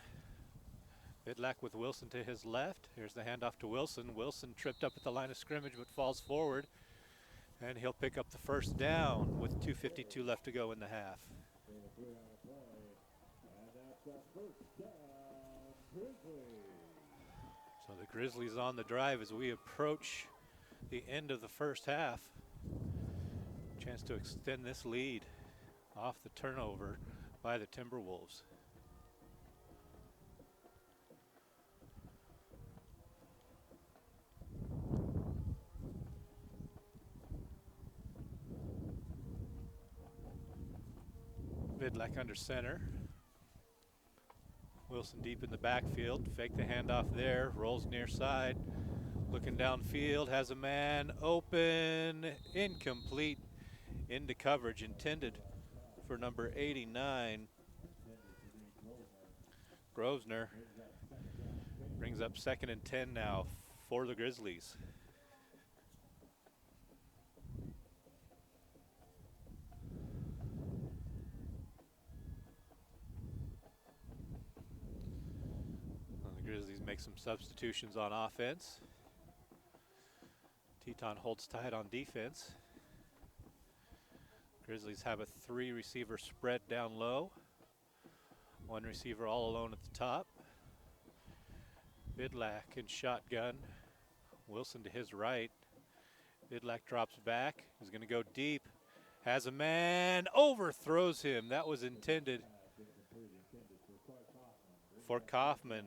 Vidlac with Wilson to his left. Here's the handoff to Wilson. Wilson tripped up at the line of scrimmage but falls forward. And he'll pick up the 1st down with 2:52 left to go in the half. So the Grizzlies on the drive as we approach the end of the 1st half. Chance to extend this lead off the turnover by the Timberwolves. Vidlac under center. Wilson deep in the backfield. Fake the handoff there. Rolls near side. Looking downfield. Has a man open. Incomplete. Into coverage. Intended for number 89. Grosvenor brings up 2nd and 10 now for the Grizzlies. Grizzlies make some substitutions on offense. Teton holds tight on defense. Grizzlies have a 3-receiver spread down low. 1 receiver all alone at the top. Vidlac in shotgun. Wilson to his right. Vidlac drops back. He's going to go deep. Has a man. Overthrows him. That was intended for Kaufman.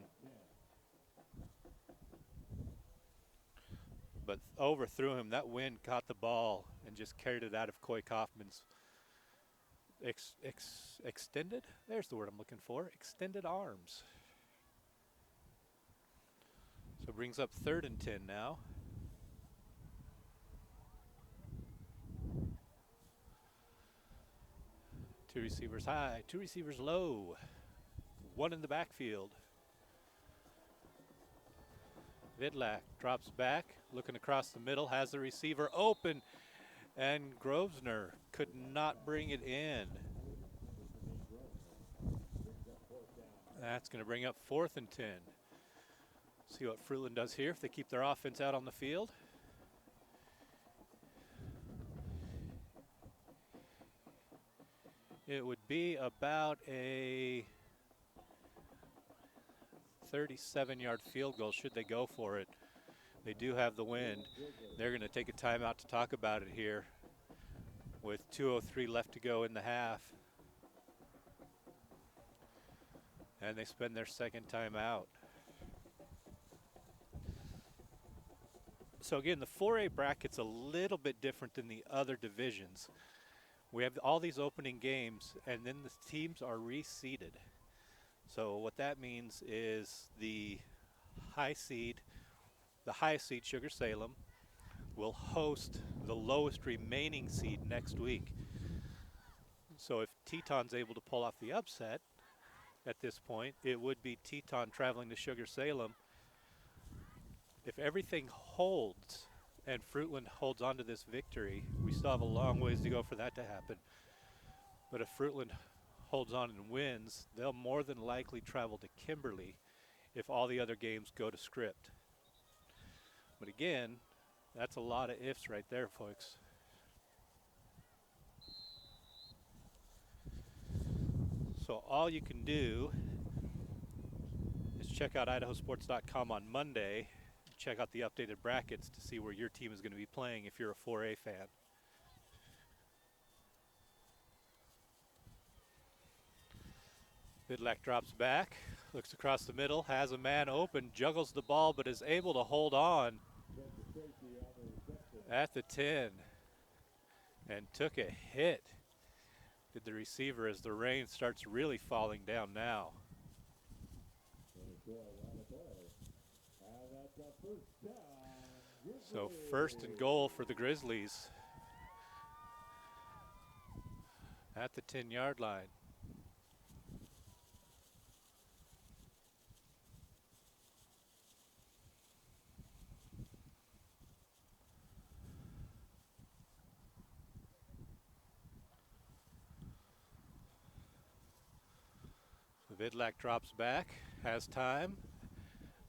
But overthrew him. That wind caught the ball and just carried it out of Coy Kaufman's extended, there's the word I'm looking for, extended arms. So brings up 3rd and 10 now. Two receivers high, 2 receivers low. 1 in the backfield. Vidlac drops back, looking across the middle, has the receiver open, and Grosvenor could not bring it in. That's going to bring up 4th and 10. See what Fruitland does here if they keep their offense out on the field. It would be about a 37-yard field goal should they go for it. They do have the wind. They're going to take a timeout to talk about it here with 2:03 left to go in the half. And they spend their 2nd timeout. So again, the 4A bracket's a little bit different than the other divisions. We have all these opening games, and then the teams are reseeded. So what that means is the highest seed, Sugar Salem, will host the lowest remaining seed next week. So if Teton's able to pull off the upset at this point, it would be Teton traveling to Sugar Salem. If everything holds and Fruitland holds on to this victory, we still have a long ways to go for that to happen. But if Fruitland holds on and wins, they'll more than likely travel to Kimberly if all the other games go to script. But again, that's a lot of ifs right there, folks. So all you can do is check out IdahoSports.com on Monday. Check out the updated brackets to see where your team is going to be playing if you're a 4A fan. Vidlac drops back, Looks across the middle, has a man open, juggles the ball, but is able to hold on at the 10 and took a hit. Did the receiver as the rain starts really falling down now. So 1st and goal for the Grizzlies at the 10-yard line. Vidlak drops back, has time,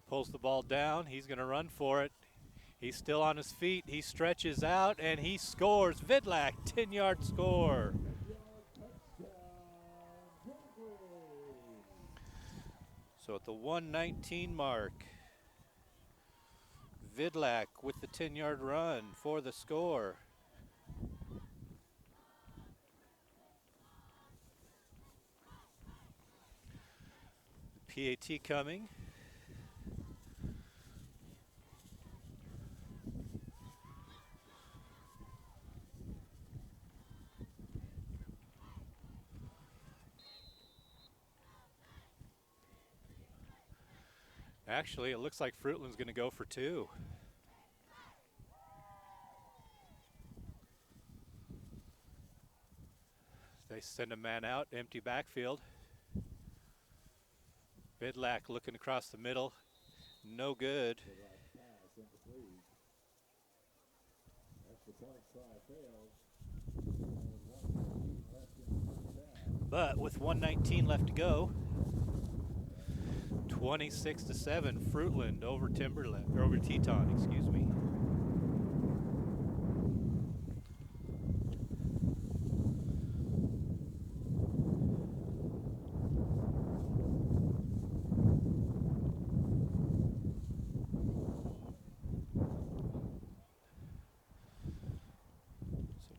pulls the ball down. He's going to run for it. He's still on his feet. He stretches out and he scores. Vidlak, 10-yard score. So at the 1:19 mark, Vidlak with the 10-yard run for the score. PAT coming. Actually, it looks like Fruitland's going to go for 2. They send a man out, empty backfield. Vidlak looking across the middle, no good. But with 1:19 left to go, 26-7, Fruitland over Timberland, or over Teton, excuse me.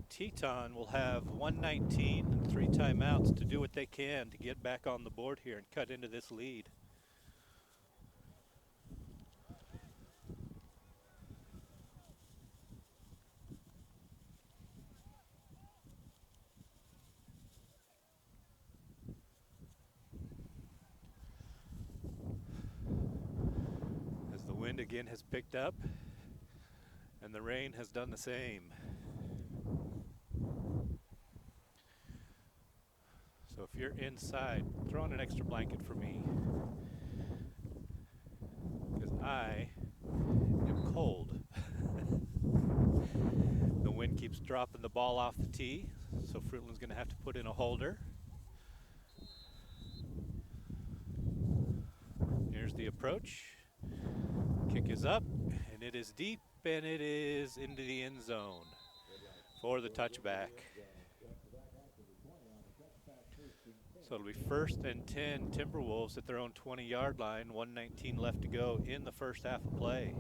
Teton will have 1:19 and 3 timeouts to do what they can to get back on the board here and cut into this lead. As the wind again has picked up and the rain has done the same. So if you're inside, throw in an extra blanket for me, because I am cold. The wind keeps dropping the ball off the tee, so Fruitland's going to have to put in a holder. Here's the approach. Kick is up, and it is deep, and it is into the end zone for the touchback. So it'll be 1st and 10 Timberwolves at their own 20-yard line. 1:19 left to go in the first half of play.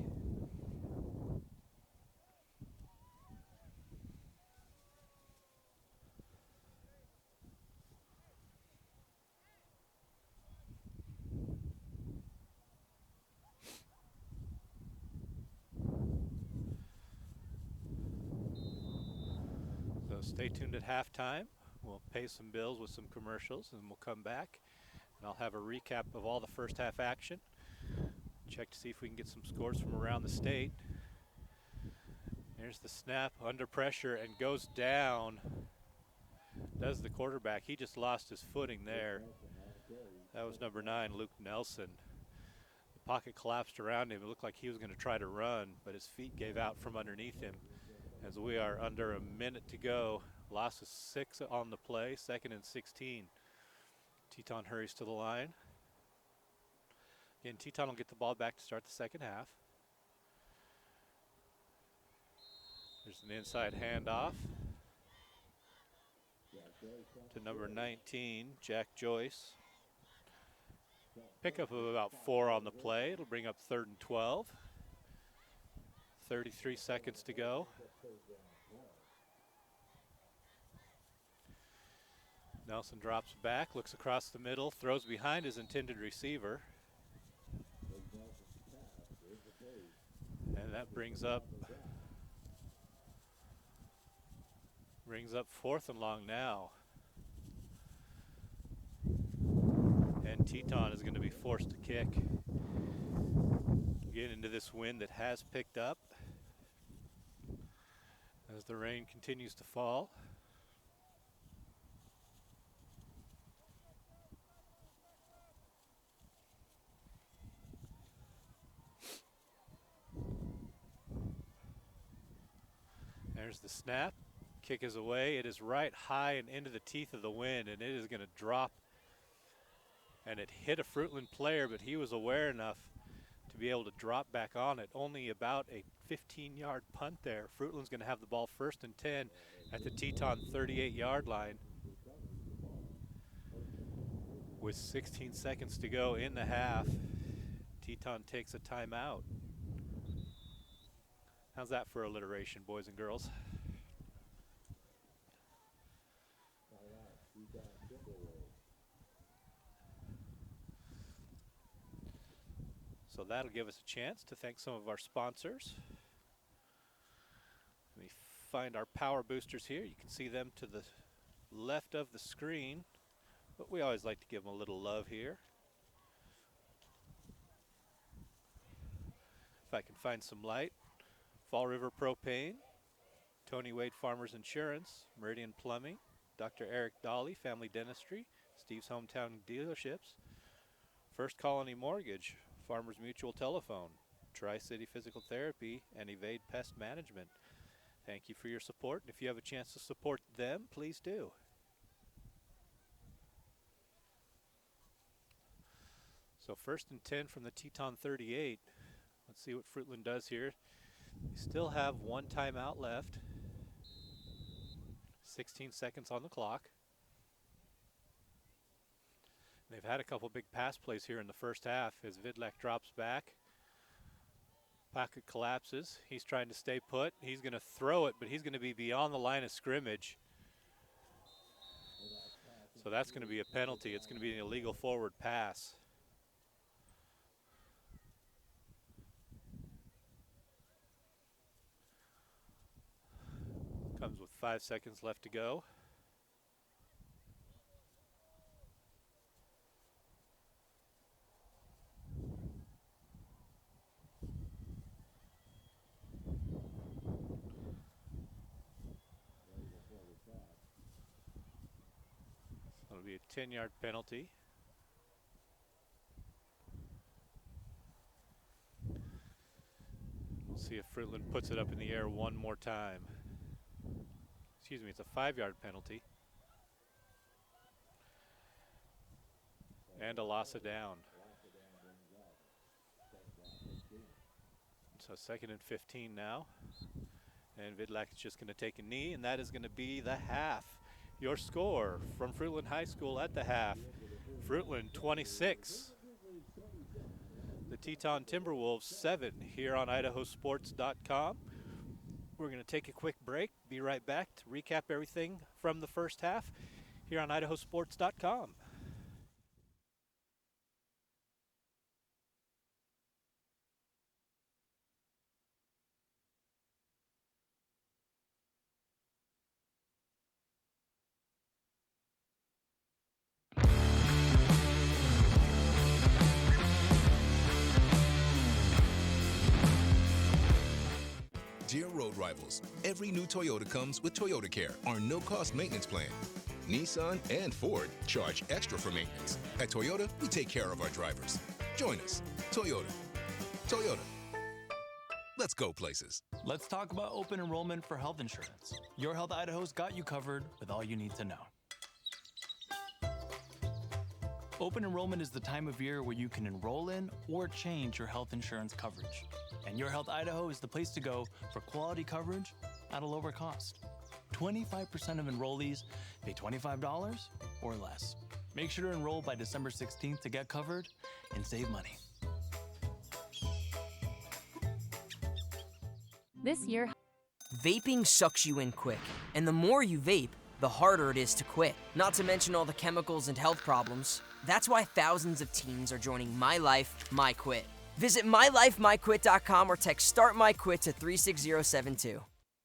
So stay tuned at halftime. We'll pay some bills with some commercials, and we'll come back, and I'll have a recap of all the first half action. Check to see if we can get some scores from around the state. There's the snap, under pressure, and goes down. Does the quarterback. He just lost his footing there. That was number 9, Luke Nelson. The pocket collapsed around him. It looked like he was going to try to run, but his feet gave out from underneath him. As we are under a minute to go. Loss of 6 on the play, 2nd and 16. Teton hurries to the line. Again, Teton will get the ball back to start the second half. There's an inside handoff to number 19, Jack Joyce. Pickup of about 4 on the play. It'll bring up 3rd and 12. 33 seconds to go. Nelson drops back, looks across the middle, throws behind his intended receiver. And that brings up 4th and long now. And Teton is going to be forced to kick. Get into this wind that has picked up as the rain continues to fall. There's the snap. Kick is away. It is right high and into the teeth of the wind, and it is going to drop. And it hit a Fruitland player, but he was aware enough to be able to drop back on it. Only about a 15-yard punt there. Fruitland's going to have the ball 1st and 10 at the Teton 38-yard line. With 16 seconds to go in the half, Teton takes a timeout. How's that for alliteration, boys and girls? So that'll give us a chance to thank some of our sponsors. Let me find our power boosters here. You can see them to the left of the screen, but we always like to give them a little love here. If I can find some light. Fall River Propane, Tony Wade Farmers Insurance, Meridian Plumbing, Dr. Eric Dolly Family Dentistry, Steve's Hometown Dealerships, First Colony Mortgage, Farmers Mutual Telephone, Tri-City Physical Therapy, and Evade Pest Management. Thank you for your support. If you have a chance to support them, please do. So 1st and 10 from the Teton 38. Let's see what Fruitland does here. We still have 1 timeout left. 16 seconds on the clock. They've had a couple big pass plays here in the first half as Vidlak drops back. Pocket collapses. He's trying to stay put. He's going to throw it, but he's going to be beyond the line of scrimmage. So that's going to be a penalty. It's going to be an illegal forward pass. Comes with 5 seconds left to go. It'll be a 10-yard penalty. We'll see if Fruitland puts it up in the air one more time. Excuse me, it's a 5-yard penalty. And a loss of down. So 2nd and 15 now. And Vidlak is just going to take a knee, and that is going to be the half. Your score from Fruitland High School at the half. Fruitland 26. The Teton Timberwolves 7 here on IdahoSports.com. We're going to take a quick break, be right back to recap everything from the first half here on IdahoSports.com. Dear road rivals, every new Toyota comes with Toyota Care, our no-cost maintenance plan. Nissan and Ford charge extra for maintenance. At Toyota, we take care of our drivers. Join us. Toyota. Toyota. Let's go places. Let's talk about open enrollment for health insurance. Your Health Idaho's got you covered with all you need to know. Open enrollment is the time of year where you can enroll in or change your health insurance coverage. And Your Health Idaho is the place to go for quality coverage at a lower cost. 25% of enrollees pay $25 or less. Make sure to enroll by December 16th to get covered and save money. This year, vaping sucks you in quick. And the more you vape, the the harder it is to quit. Not to mention all the chemicals and health problems. That's why thousands of teens are joining My Life, My Quit. Visit mylifemyquit.com or text Start My Quit to 36072.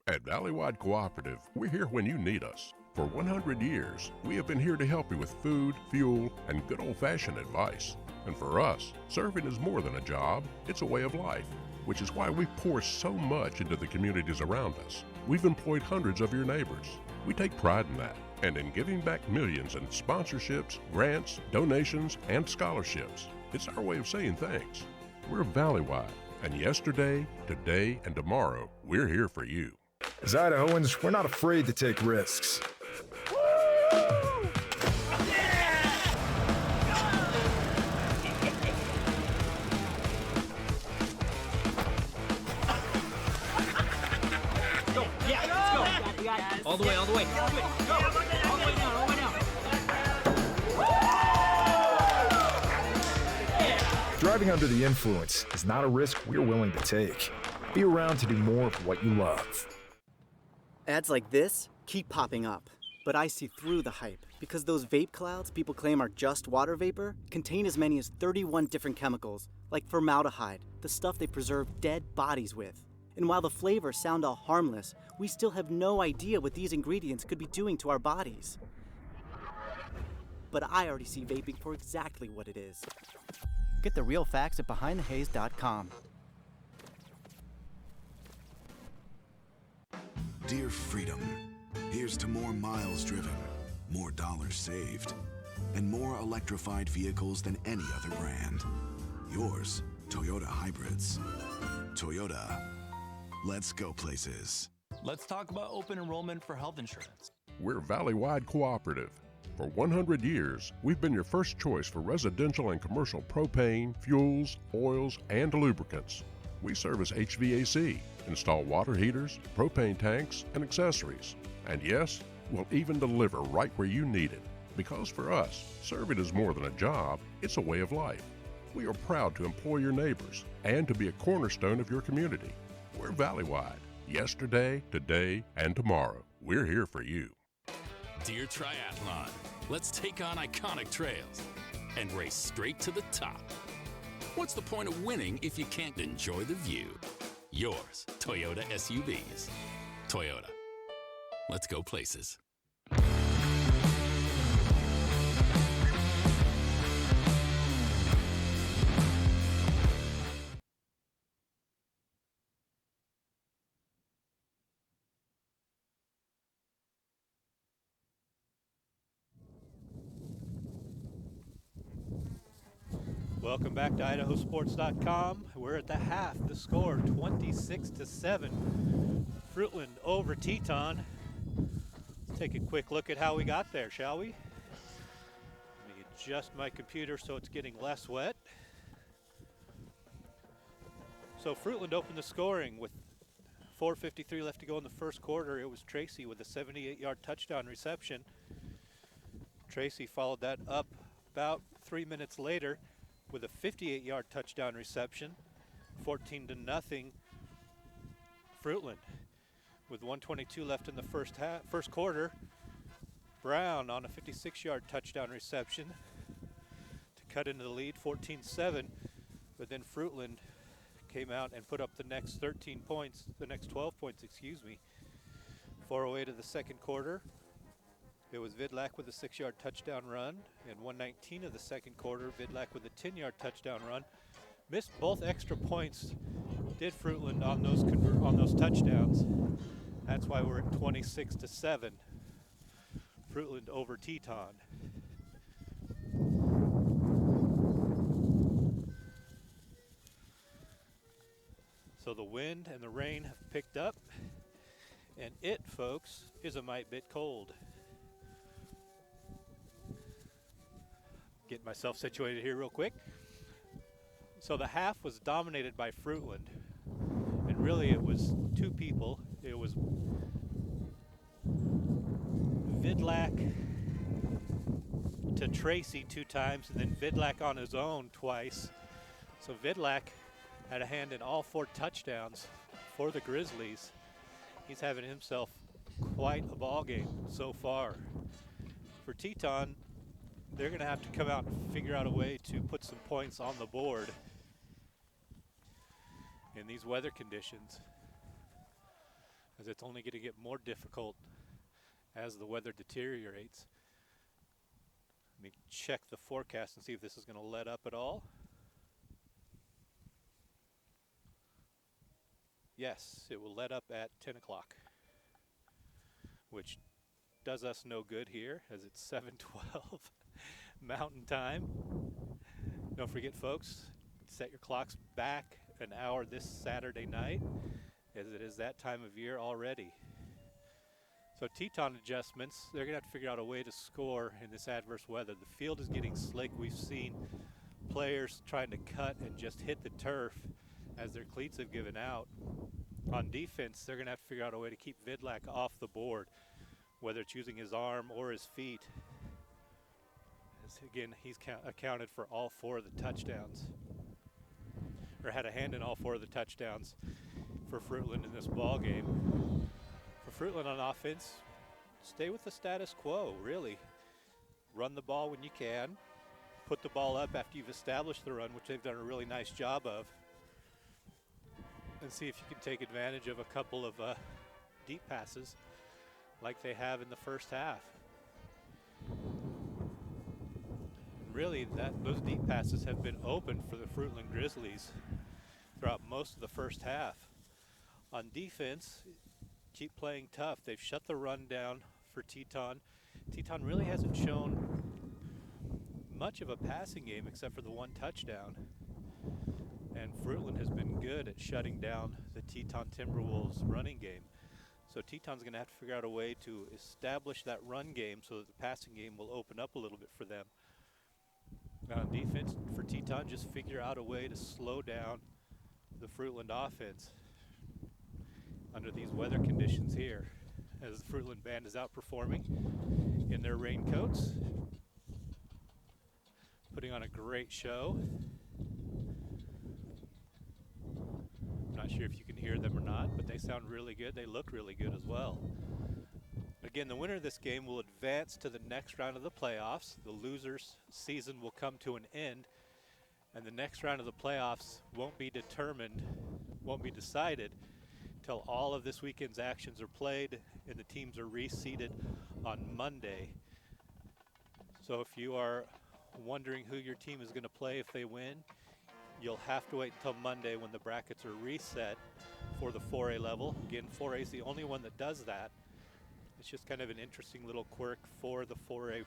At Valleywide Cooperative, we're here when you need us. For 100 years, we have been here to help you with food, fuel, and good old-fashioned advice. And for us, serving is more than a job, it's a way of life, which is why we pour so much into the communities around us. We've employed hundreds of your neighbors. We take pride in that, and in giving back millions in sponsorships, grants, donations, and scholarships. It's our way of saying thanks. We're Valleywide, and yesterday, today, and tomorrow, we're here for you. As Idahoans, we're not afraid to take risks. All the way, all the way. Go. All the way down, all the way down. Driving under the influence is not a risk we're willing to take. Be around to do more of what you love. Ads like this keep popping up, but I see through the hype because those vape clouds people claim are just water vapor contain as many as 31 different chemicals, like formaldehyde, the stuff they preserve dead bodies with. And while the flavors sound all harmless, we still have no idea what these ingredients could be doing to our bodies. But I already see vaping for exactly what it is. Get the real facts at BehindTheHaze.com. Dear Freedom, here's to more miles driven, more dollars saved, and more electrified vehicles than any other brand. Yours, Toyota Hybrids. Toyota, let's go places. Let's talk about open enrollment for health insurance. We're Valleywide Cooperative. For 100 years, we've been your first choice for residential and commercial propane, fuels, oils, and lubricants. We service HVAC, install water heaters, propane tanks, and accessories. And yes, we'll even deliver right where you need it. Because for us, serving is more than a job, it's a way of life. We are proud to employ your neighbors and to be a cornerstone of your community. We're Valleywide. Yesterday, today, and tomorrow. We're here for you. Dear Triathlon, let's take on iconic trails and race straight to the top. What's the point of winning if you can't enjoy the view? Yours, Toyota SUVs. Toyota. Let's go places. Welcome back to IdahoSports.com. We're at the half. The score 26-7. Fruitland over Teton. Let's take a quick look at how we got there, shall we? Let me adjust my computer so it's getting less wet. So Fruitland opened the scoring with 4:53 left to go in the first quarter. It was Tracy with a 78-yard touchdown reception. Tracy followed that up about 3 minutes later with a 58-yard touchdown reception, 14-0 Fruitland. With 1:22 left in the first quarter, Brown on a 56-yard touchdown reception to cut into the lead, 14-7. But then Fruitland came out and put up the next 12 points, 4:08 of the second quarter. It was Vidlak with a 6-yard touchdown run, and 1:19 of the second quarter, Vidlak with a 10-yard touchdown run. Missed both extra points, did Fruitland on those touchdowns. That's why we're at 26-7. Fruitland over Teton. So the wind and the rain have picked up, and it, folks, is a mite bit cold. Get myself situated here real quick. So the half was dominated by Fruitland, and really it was two people. It was Vidlak to Tracy 2 times, and then Vidlak on his own twice. So Vidlak had a hand in all 4 touchdowns for the Grizzlies. He's having himself quite a ball game so far. For Teton, they're going to have to come out and figure out a way to put some points on the board in these weather conditions, as it's only going to get more difficult as the weather deteriorates. Let me check the forecast and see if this is going to let up at all. Yes, it will let up at 10 o'clock, which does us no good here as it's 7:12 Mountain Time. Don't forget, folks, set your clocks back an hour this Saturday night, as it is that time of year already. So Teton adjustments, they're going to have to figure out a way to score in this adverse weather. The field is getting slick. We've seen players trying to cut and just hit the turf as their cleats have given out. On defense, they're going to have to figure out a way to keep Vidlak off the board, whether it's using his arm or his feet. As again, he's accounted for all 4 of the touchdowns, or had a hand in all 4 of the touchdowns for Fruitland in this ball game. For Fruitland on offense, stay with the status quo, really. Run the ball when you can. Put the ball up after you've established the run, which they've done a really nice job of. And see if you can take advantage of a couple of deep passes like they have in the first half. And really, those deep passes have been open for the Fruitland Grizzlies throughout most of the first half. On defense, keep playing tough. They've shut the run down for Teton. Teton really hasn't shown much of a passing game except for the 1 touchdown. And Fruitland has been good at shutting down the Teton Timberwolves running game. So Teton's going to have to figure out a way to establish that run game so that the passing game will open up a little bit for them. Now on defense for Teton, just figure out a way to slow down the Fruitland offense under these weather conditions here, as the Fruitland band is outperforming in their raincoats, putting on a great show. I'm not sure if you can hear them or not, but they sound really good. They look really good as well. Again, the winner of this game will advance to the next round of the playoffs. The loser's season will come to an end, and the next round of the playoffs won't be decided until all of this weekend's actions are played and the teams are reseeded on Monday. So if you are wondering who your team is going to play if they win, you'll have to wait until Monday when the brackets are reset for the 4A level. Again, 4A is the only one that does that. It's just kind of an interesting little quirk for the 4A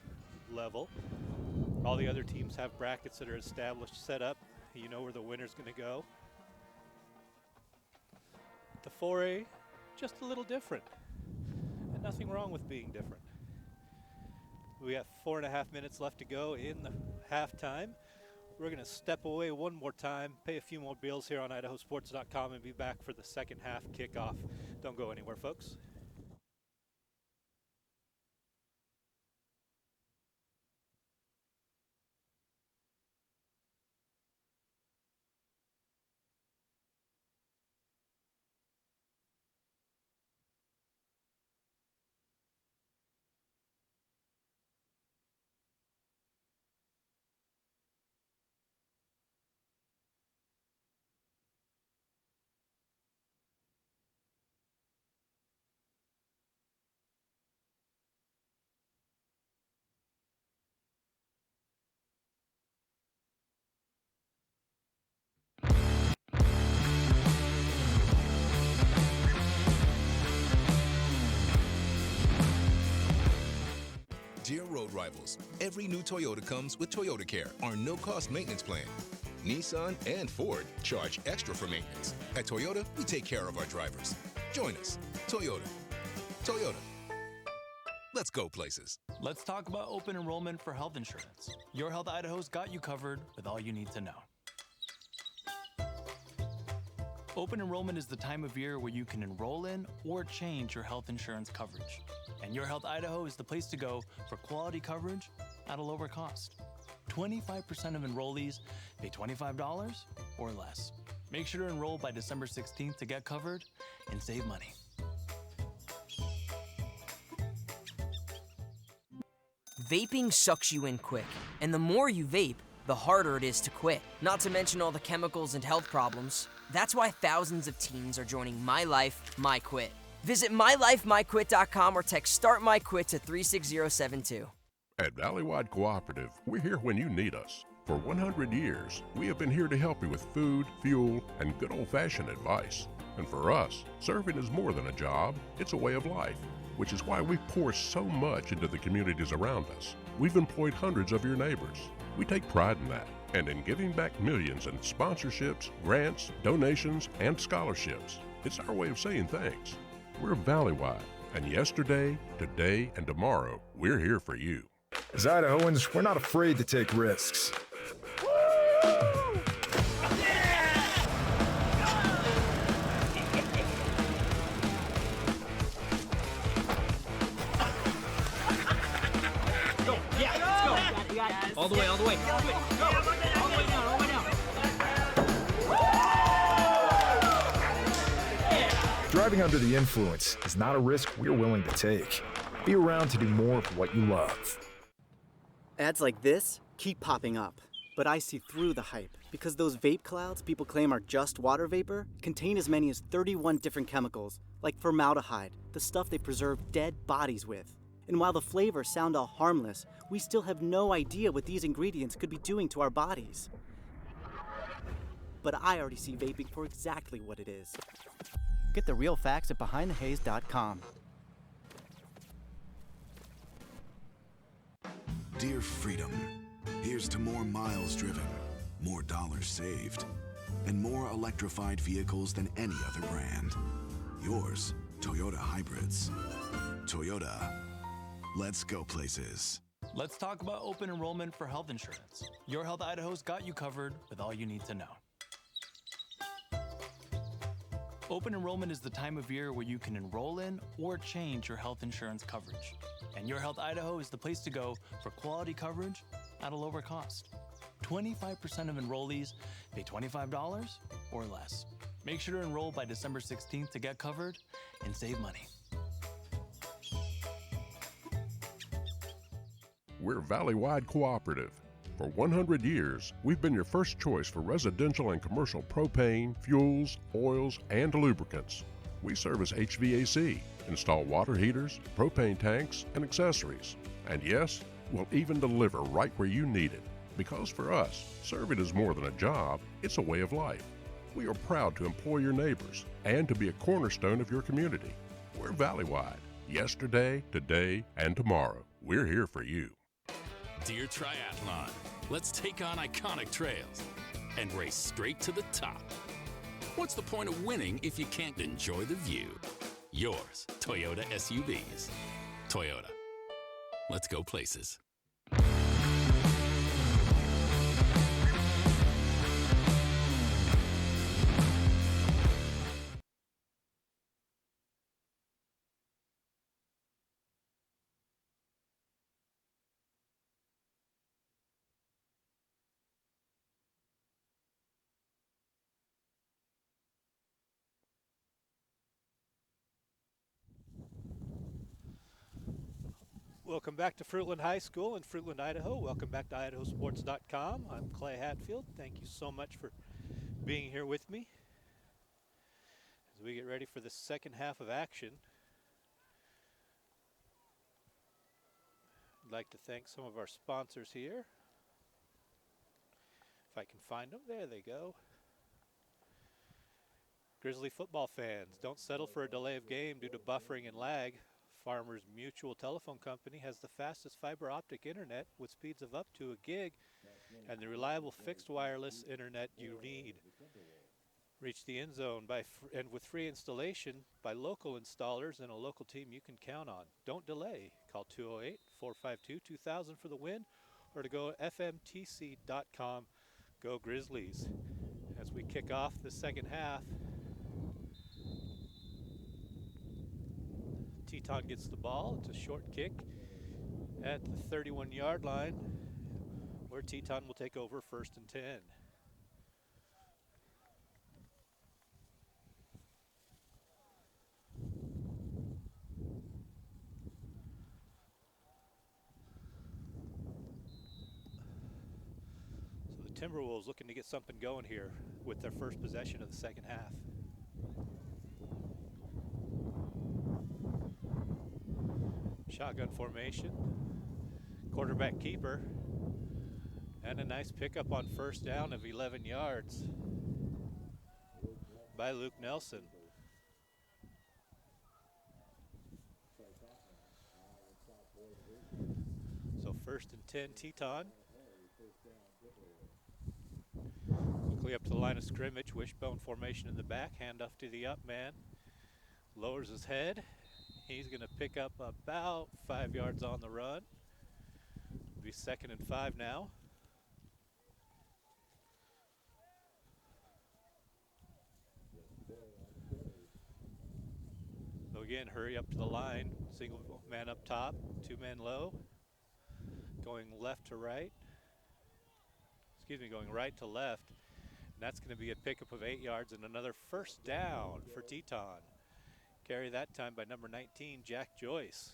level. All the other teams have brackets that are established, set up. You know where the winner's going to go. The 4A, just a little different. And nothing wrong with being different. We have 4.5 minutes left to go in the halftime. We're going to step away one more time, pay a few more bills here on IdahoSports.com, and be back for the second half kickoff. Don't go anywhere, folks. Dear road rivals, every new Toyota comes with Toyota Care, our no-cost maintenance plan. Nissan and Ford charge extra for maintenance. At Toyota, we take care of our drivers. Join us. Toyota. Toyota. Let's go places. Let's talk about open enrollment for health insurance. Your Health Idaho's got you covered with all you need to know. Open enrollment is the time of year where you can enroll in or change your health insurance coverage. And Your Health Idaho is the place to go for quality coverage at a lower cost. 25% of enrollees pay $25 or less. Make sure to enroll by December 16th to get covered and save money. Vaping sucks you in quick, and the more you vape, the harder it is to quit. Not to mention all the chemicals and health problems. That's why thousands of teens are joining My Life, My Quit. Visit mylifemyquit.com or text Start My Quit to 36072. At Valleywide Cooperative, we're here when you need us. For 100 years, we have been here to help you with food, fuel, and good old-fashioned advice. And for us, serving is more than a job, it's a way of life, which is why we pour so much into the communities around us. We've employed hundreds of your neighbors. We take pride in that, and in giving back millions in sponsorships, grants, donations, and scholarships. It's our way of saying thanks. We're Valleywide, and yesterday, today, and tomorrow, we're here for you. As Idahoans, we're not afraid to take risks. All the way, all the way. Go. All the way down, all the way down. Driving under the influence is not a risk we're willing to take. Be around to do more of what you love. Ads like this keep popping up, but I see through the hype because those vape clouds people claim are just water vapor contain as many as 31 different chemicals, like formaldehyde, the stuff they preserve dead bodies with. And while the flavors sound all harmless, we still have no idea what these ingredients could be doing to our bodies. But I already see vaping for exactly what it is. Get the real facts at BehindTheHaze.com. Dear Freedom, here's to more miles driven, more dollars saved, and more electrified vehicles than any other brand. Yours, Toyota Hybrids. Toyota. Let's go places. Let's talk about open enrollment for health insurance. Your Health Idaho's got you covered with all you need to know. Open enrollment is the time of year where you can enroll in or change your health insurance coverage. And Your Health Idaho is the place to go for quality coverage at a lower cost. 25% of enrollees pay $25 or less. Make sure to enroll by December 16th to get covered and save money. We're Valleywide Cooperative. For 100 years, we've been your first choice for residential and commercial propane, fuels, oils, and lubricants. We service HVAC, install water heaters, propane tanks, and accessories. And yes, we'll even deliver right where you need it. Because for us, serving is more than a job, it's a way of life. We are proud to employ your neighbors and to be a cornerstone of your community. We're Valleywide. Yesterday, today, and tomorrow. We're here for you. Dear Triathlon, let's take on iconic trails and race straight to the top. What's the point of winning if you can't enjoy the view? Yours, Toyota SUVs. Toyota. Let's go places. Welcome back to Fruitland High School in Fruitland, Idaho. Welcome back to IdahoSports.com. I'm Clay Hatfield. Thank you so much for being here with me as we get ready for the second half of action. I'd like to thank some of our sponsors here. If I can find them, there they go. Grizzly football fans, don't settle for a delay of game due to buffering and lag. Farmers Mutual Telephone Company has the fastest fiber optic internet with speeds of up to a gig and the reliable fixed wireless internet you need. Reach the end zone and with free installation by local installers and a local team you can count on. Don't delay. Call 208-452-2000 for the win or to go fmtc.com. Go Grizzlies. As we kick off the second half, Teton gets the ball. It's a short kick at the 31-yard line where Teton will take over 1st and 10. Timberwolves looking to get something going here with their first possession of the second half. Shotgun formation, quarterback keeper, and a nice pickup on first down of 11 yards by Luke Nelson. So 1st and 10, Teton. Quickly up to the line of scrimmage, wishbone formation in the back, handoff to the up man. Lowers his head. He's going to pick up about 5 yards on the run. It'll be 2nd and 5 now. So again, hurry up to the line. Single man up top, 2 men low. Going left to right. Excuse me, going right to left. And that's going to be a pickup of 8 yards and another first down for Teton. Carry that time by number 19, Jack Joyce.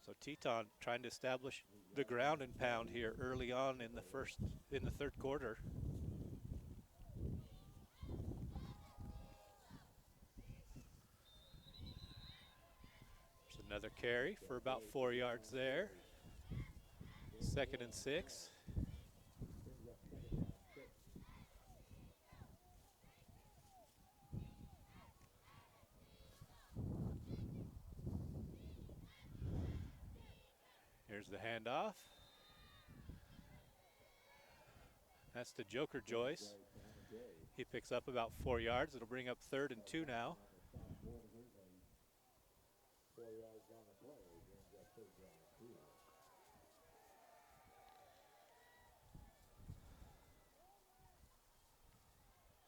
So Teton trying to establish the ground and pound here early on in the third quarter. There's another carry for about 4 yards there. 2nd and 6. Here's the handoff. That's to Joker Joyce. He picks up about 4 yards. It'll bring up 3rd and 2 now.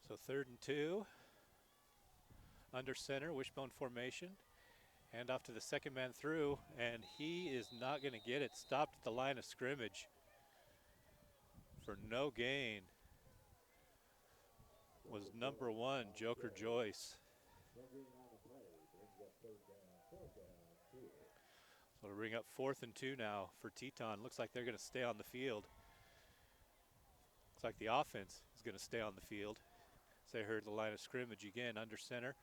So 3rd and 2. Under center, wishbone formation. Hand off to the second man through, and he is not going to get it. Stopped at the line of scrimmage for no gain. Was number 1, Joker Joyce. So to bring up 4th and 2 now for Teton. Looks like they're going to stay on the field. Looks like the offense is going to stay on the field. So they heard the line of scrimmage again, under center.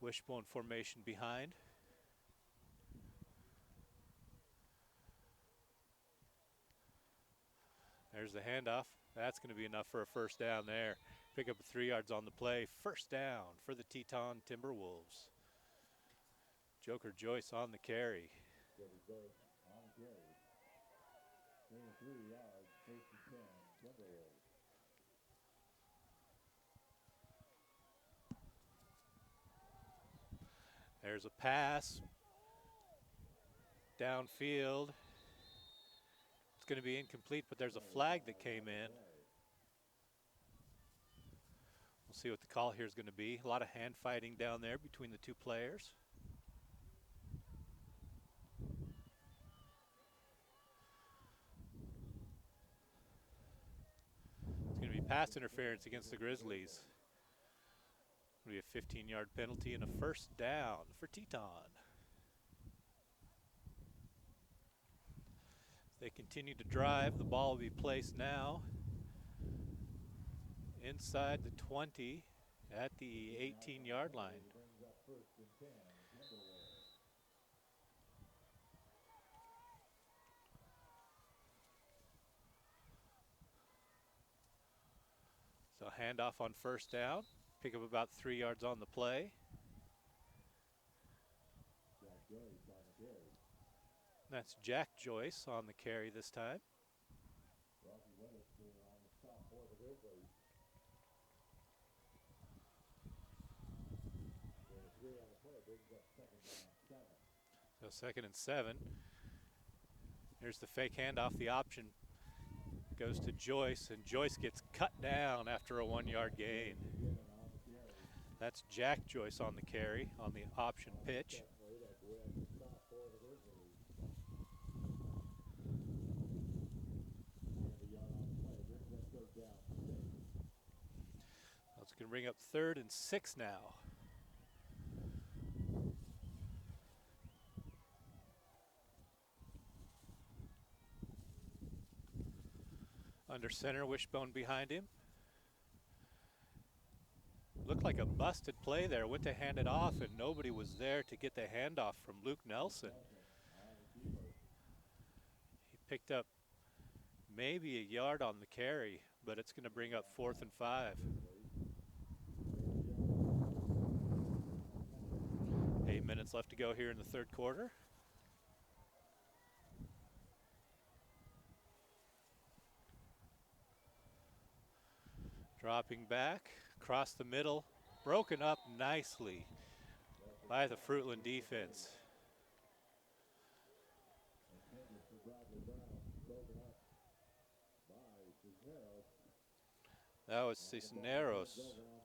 Wishbone formation behind. There's the handoff. That's going to be enough for a first down there. Pick up 3 yards on the play. First down for the Teton Timberwolves. Joker Joyce on the carry. There's a pass downfield. It's going to be incomplete, but there's a flag that came in. We'll see what the call here is going to be. A lot of hand fighting down there between the two players. It's going to be pass interference against the Grizzlies. It'll be a 15-yard penalty and a first down for Teton. They continue to drive. The ball will be placed now inside the 20 at the 18-yard line. So handoff on first down. Pick up about 3 yards on the play. That's Jack Joyce on the carry this time. So 2nd and 7. Here's the fake handoff. The option goes to Joyce, and Joyce gets cut down after a 1 yard gain. That's Jack Joyce on the carry on the option pitch. That's going to bring up 3rd and 6 now. Under center, wishbone behind him. Looked like a busted play there. Went to hand it off, and nobody was there to get the handoff from Luke Nelson. He picked up maybe a yard on the carry, but it's going to bring up 4th and 5. 8 minutes left to go here in the third quarter. Dropping back, across the middle, broken up nicely by the Fruitland defense. That was Cisneros,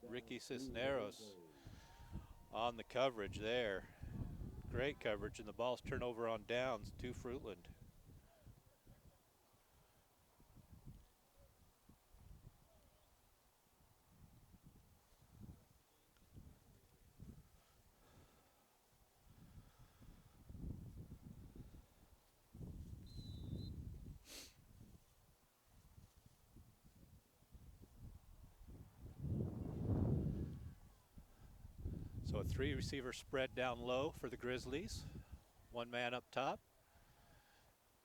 Ricky Cisneros on the coverage there. Great coverage, and the ball's turned over on downs to Fruitland. So a 3-receiver spread down low for the Grizzlies. One man up top.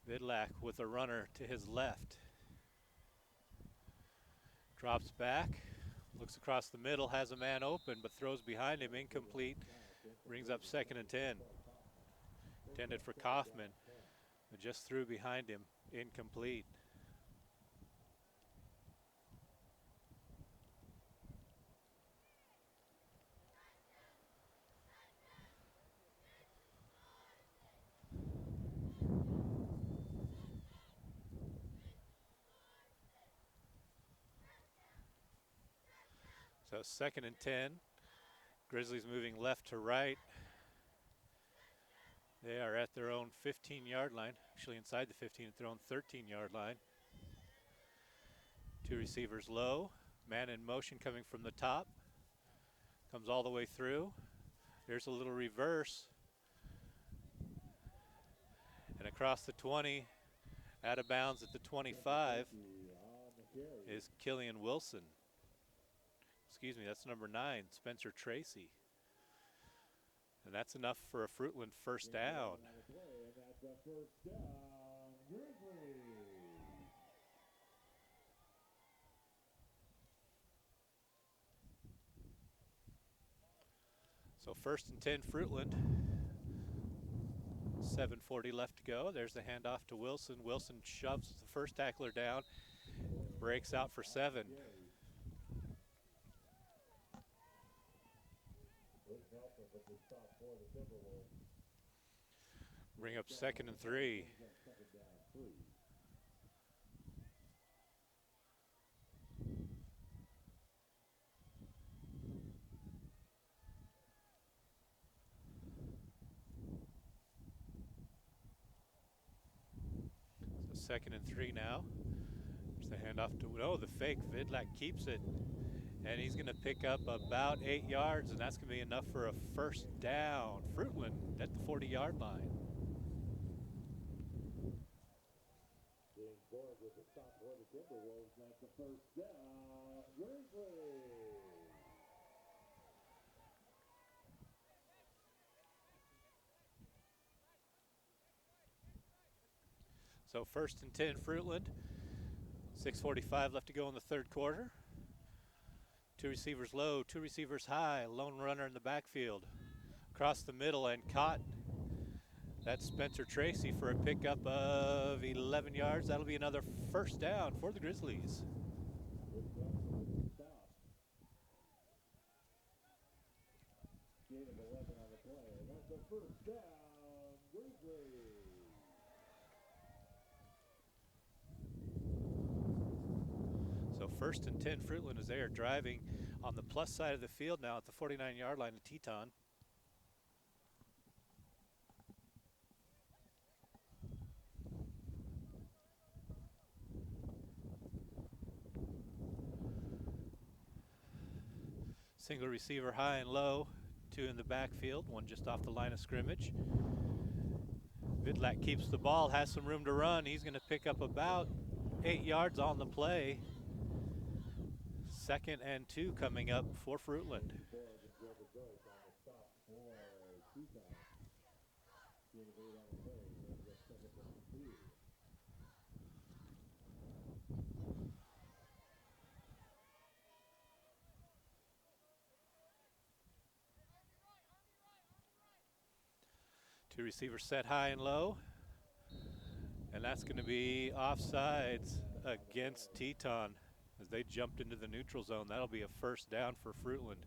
Vidlak with a runner to his left. Drops back, looks across the middle, has a man open, but throws behind him, incomplete. Brings up 2nd and 10. Intended for Kaufman, but just threw behind him, incomplete. So 2nd and 10. Grizzlies moving left to right. They are at their own 15-yard line, actually inside the 15 at their own 13-yard line. 2 receivers low, man in motion coming from the top. Comes all the way through. There's a little reverse. And across the 20, out of bounds at the 25, is Killian Wilson. Excuse me, that's number 9, Spencer Tracy. And that's enough for a Fruitland first down. So 1st and 10 Fruitland. 7:40 left to go. There's the handoff to Wilson. Wilson shoves the first tackler down, breaks out for 7. Bring up 2nd and 3. So 2nd and 3 now. There's the handoff to, oh, the fake. Vidlak keeps it. And he's going to pick up about 8 yards, and that's going to be enough for a first down. Fruitland at the 40-yard line. So 1st and 10 Fruitland. 6:45 left to go in the third quarter. 2 receivers low, 2 receivers high, lone runner in the backfield. Across the middle and caught. That's Spencer Tracy for a pickup of 11 yards. That'll be another first down for the Grizzlies. So 1st and 10 Fruitland as they are driving on the plus side of the field now at the 49-yard line of Teton. Single receiver high and low, 2 in the backfield, 1 just off the line of scrimmage. Vidlak keeps the ball, has some room to run. He's going to pick up about 8 yards on the play. 2nd and 2 coming up for Fruitland. Two receivers set high and low. And that's going to be offsides against Teton as they jumped into the neutral zone. That'll be a first down for Fruitland.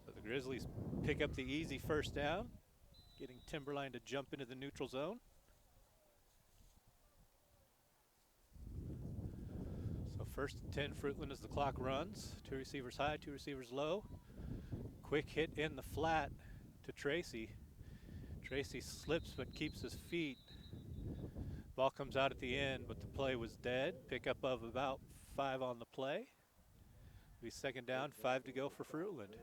So the Grizzlies pick up the easy first down, getting Timberline to jump into the neutral zone. So 1st and 10 Fruitland as the clock runs. Two receivers high, two receivers low. Quick hit in the flat to Tracy. Tracy slips but keeps his feet. Ball comes out at the end, but the play was dead. Pickup of about 5 on the play. Be 2nd down, 5 to go for Fruitland.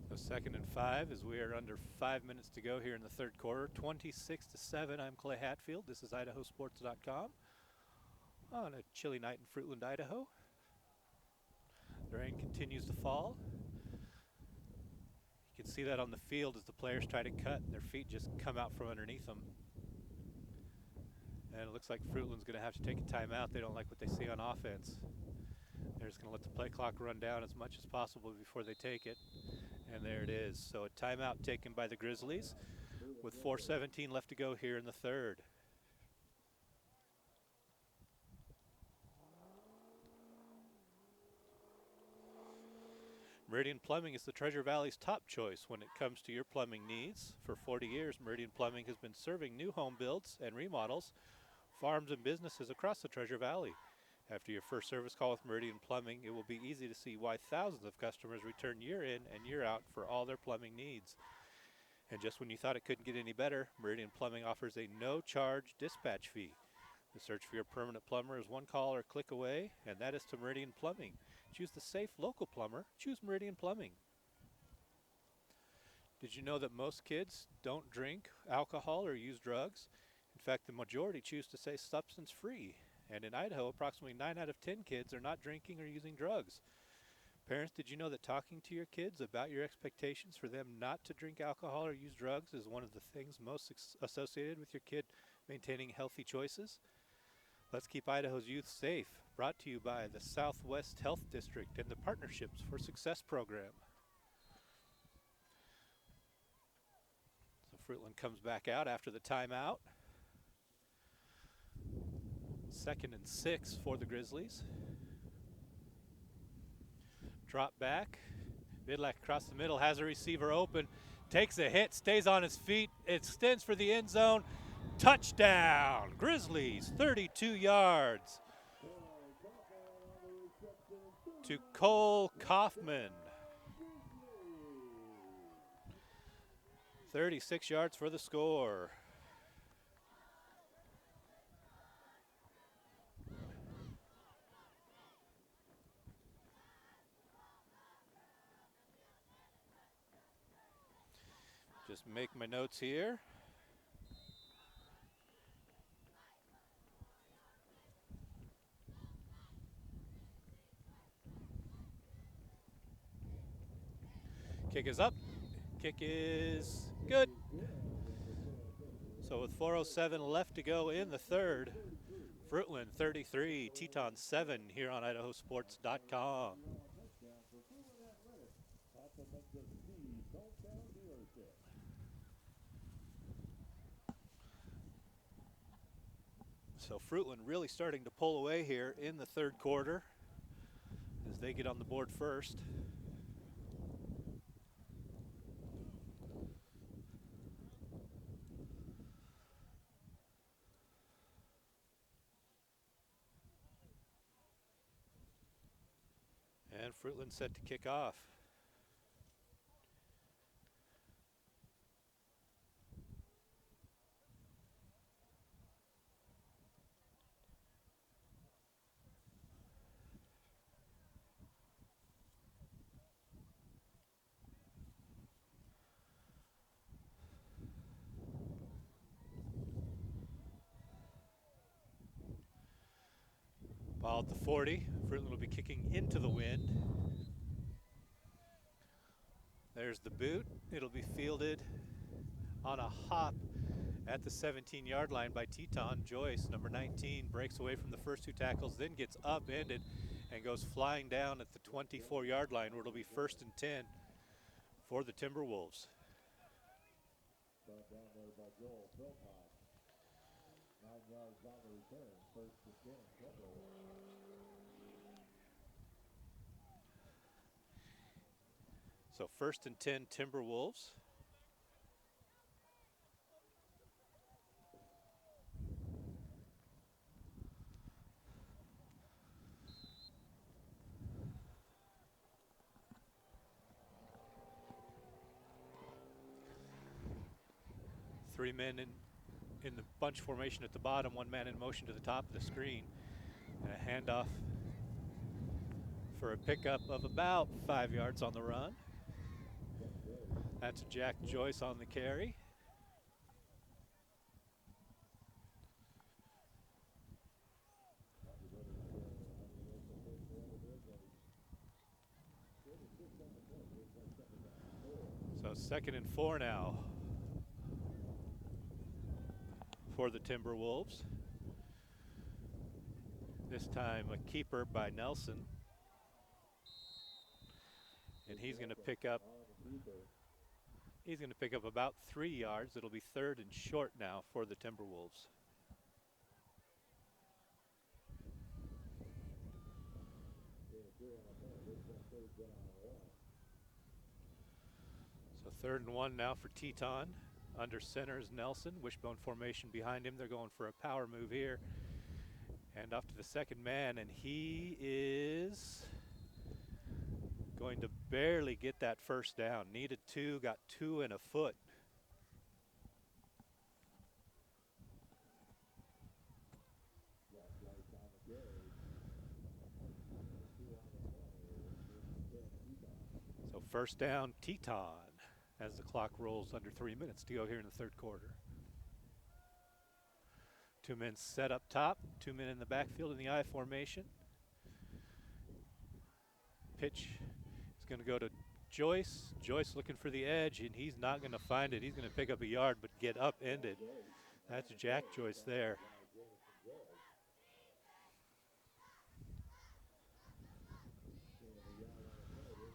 So 2nd and 5 as we are under 5 minutes to go here in the 3rd quarter. 26-7. I'm Clay Hatfield. This is IdahoSports.com on a chilly night in Fruitland, Idaho. The rain continues to fall. You can see that on the field as the players try to cut. Their feet just come out from underneath them. And it looks like Fruitland's going to have to take a timeout. They don't like what they see on offense. They're just going to let the play clock run down as much as possible before they take it. And there it is. So a timeout taken by the Grizzlies with 4:17 left to go here in the 3rd. Meridian Plumbing is the Treasure Valley's top choice when it comes to your plumbing needs. For 40 years, Meridian Plumbing has been serving new home builds and remodels, farms and businesses across the Treasure Valley. After your first service call with Meridian Plumbing, it will be easy to see why thousands of customers return year in and year out for all their plumbing needs. And just when you thought it couldn't get any better, Meridian Plumbing offers a no-charge dispatch fee. The search for your permanent plumber is one call or click away, and that is to Meridian Plumbing. Choose the safe local plumber. Choose Meridian Plumbing. Did you know that most kids don't drink alcohol or use drugs? In fact, the majority choose to stay substance-free. And in Idaho, approximately 9 out of 10 kids are not drinking or using drugs. Parents, did you know that talking to your kids about your expectations for them not to drink alcohol or use drugs is one of the things most associated with your kid maintaining healthy choices? Let's keep Idaho's youth safe. Brought to you by the Southwest Health District and the Partnerships for Success program. So Fruitland comes back out after the timeout. 2nd and 6 for the Grizzlies. Drop back. Vidlak across the middle, has a receiver open, takes a hit, stays on his feet, extends for the end zone. Touchdown! Grizzlies, 32 yards to Cole Kaufman. 36 yards for the score. Just make my notes here. Kick is up. Kick is good. So with 4:07 left to go in the 3rd, Fruitland 33, Teton 7 here on IdahoSports.com. So Fruitland really starting to pull away here in the 3rd quarter as they get on the board first. And Fruitland set to kick off. Ball at the 40. Fruitland will be kicking into the wind. There's the boot. It'll be fielded on a hop at the 17-yard line by Teton. Joyce, number 19, breaks away from the first two tackles, then gets upended and goes flying down at the 24-yard line, where it'll be 1st and 10 for the Timberwolves. So 1st and 10 Timberwolves. Three men in the bunch formation at the bottom, one man in motion to the top of the screen, and a handoff for a pickup of about 5 yards on the run. That's Jack Joyce on the carry. So 2nd and 4 now for the Timberwolves. This time a keeper by Nelson. And he's going to pick up about 3 yards. It'll be 3rd and short now for the Timberwolves. So 3rd and 1 now for Teton. Under center is Nelson. Wishbone formation behind him. They're going for a power move here. And off to the second man, and he is going to barely get that first down. Needed 2, got 2 and a foot. So 1st down, Teton, as the clock rolls under 3 minutes to go here in the 3rd quarter. 2 men set up top, 2 men in the backfield in the I formation. Pitch is going to go to Joyce. Joyce looking for the edge, and he's not going to find it. He's going to pick up a yard, but get upended. That's Jack Joyce there.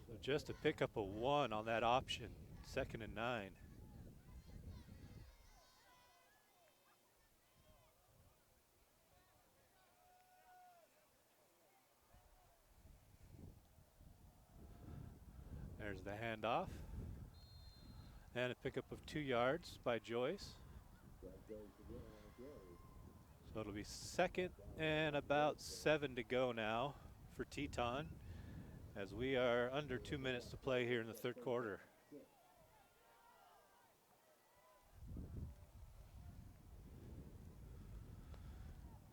So just to pick up a 1 on that option, 2nd and 9. There's the handoff. And a pickup of 2 yards by Joyce. So it'll be 2nd and about 7 to go now for Teton, as we are under 2 minutes to play here in the 3rd quarter.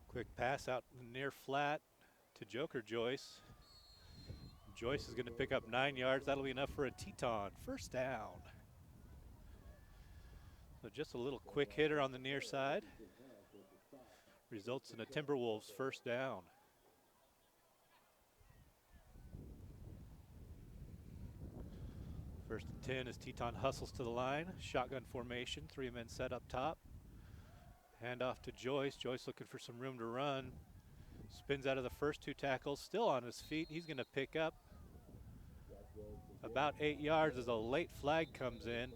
Quick pass out near flat to Joker Joyce. Joyce is going to pick up 9 yards. That'll be enough for a Teton 1st down. So just a little quick hitter on the near side results in a Timberwolves 1st down. First and 10 as Teton hustles to the line. Shotgun formation, 3 men set up top. Handoff to Joyce. Joyce looking for some room to run. Spins out of the first 2 tackles, still on his feet. He's going to pick up about 8 yards as a late flag comes in.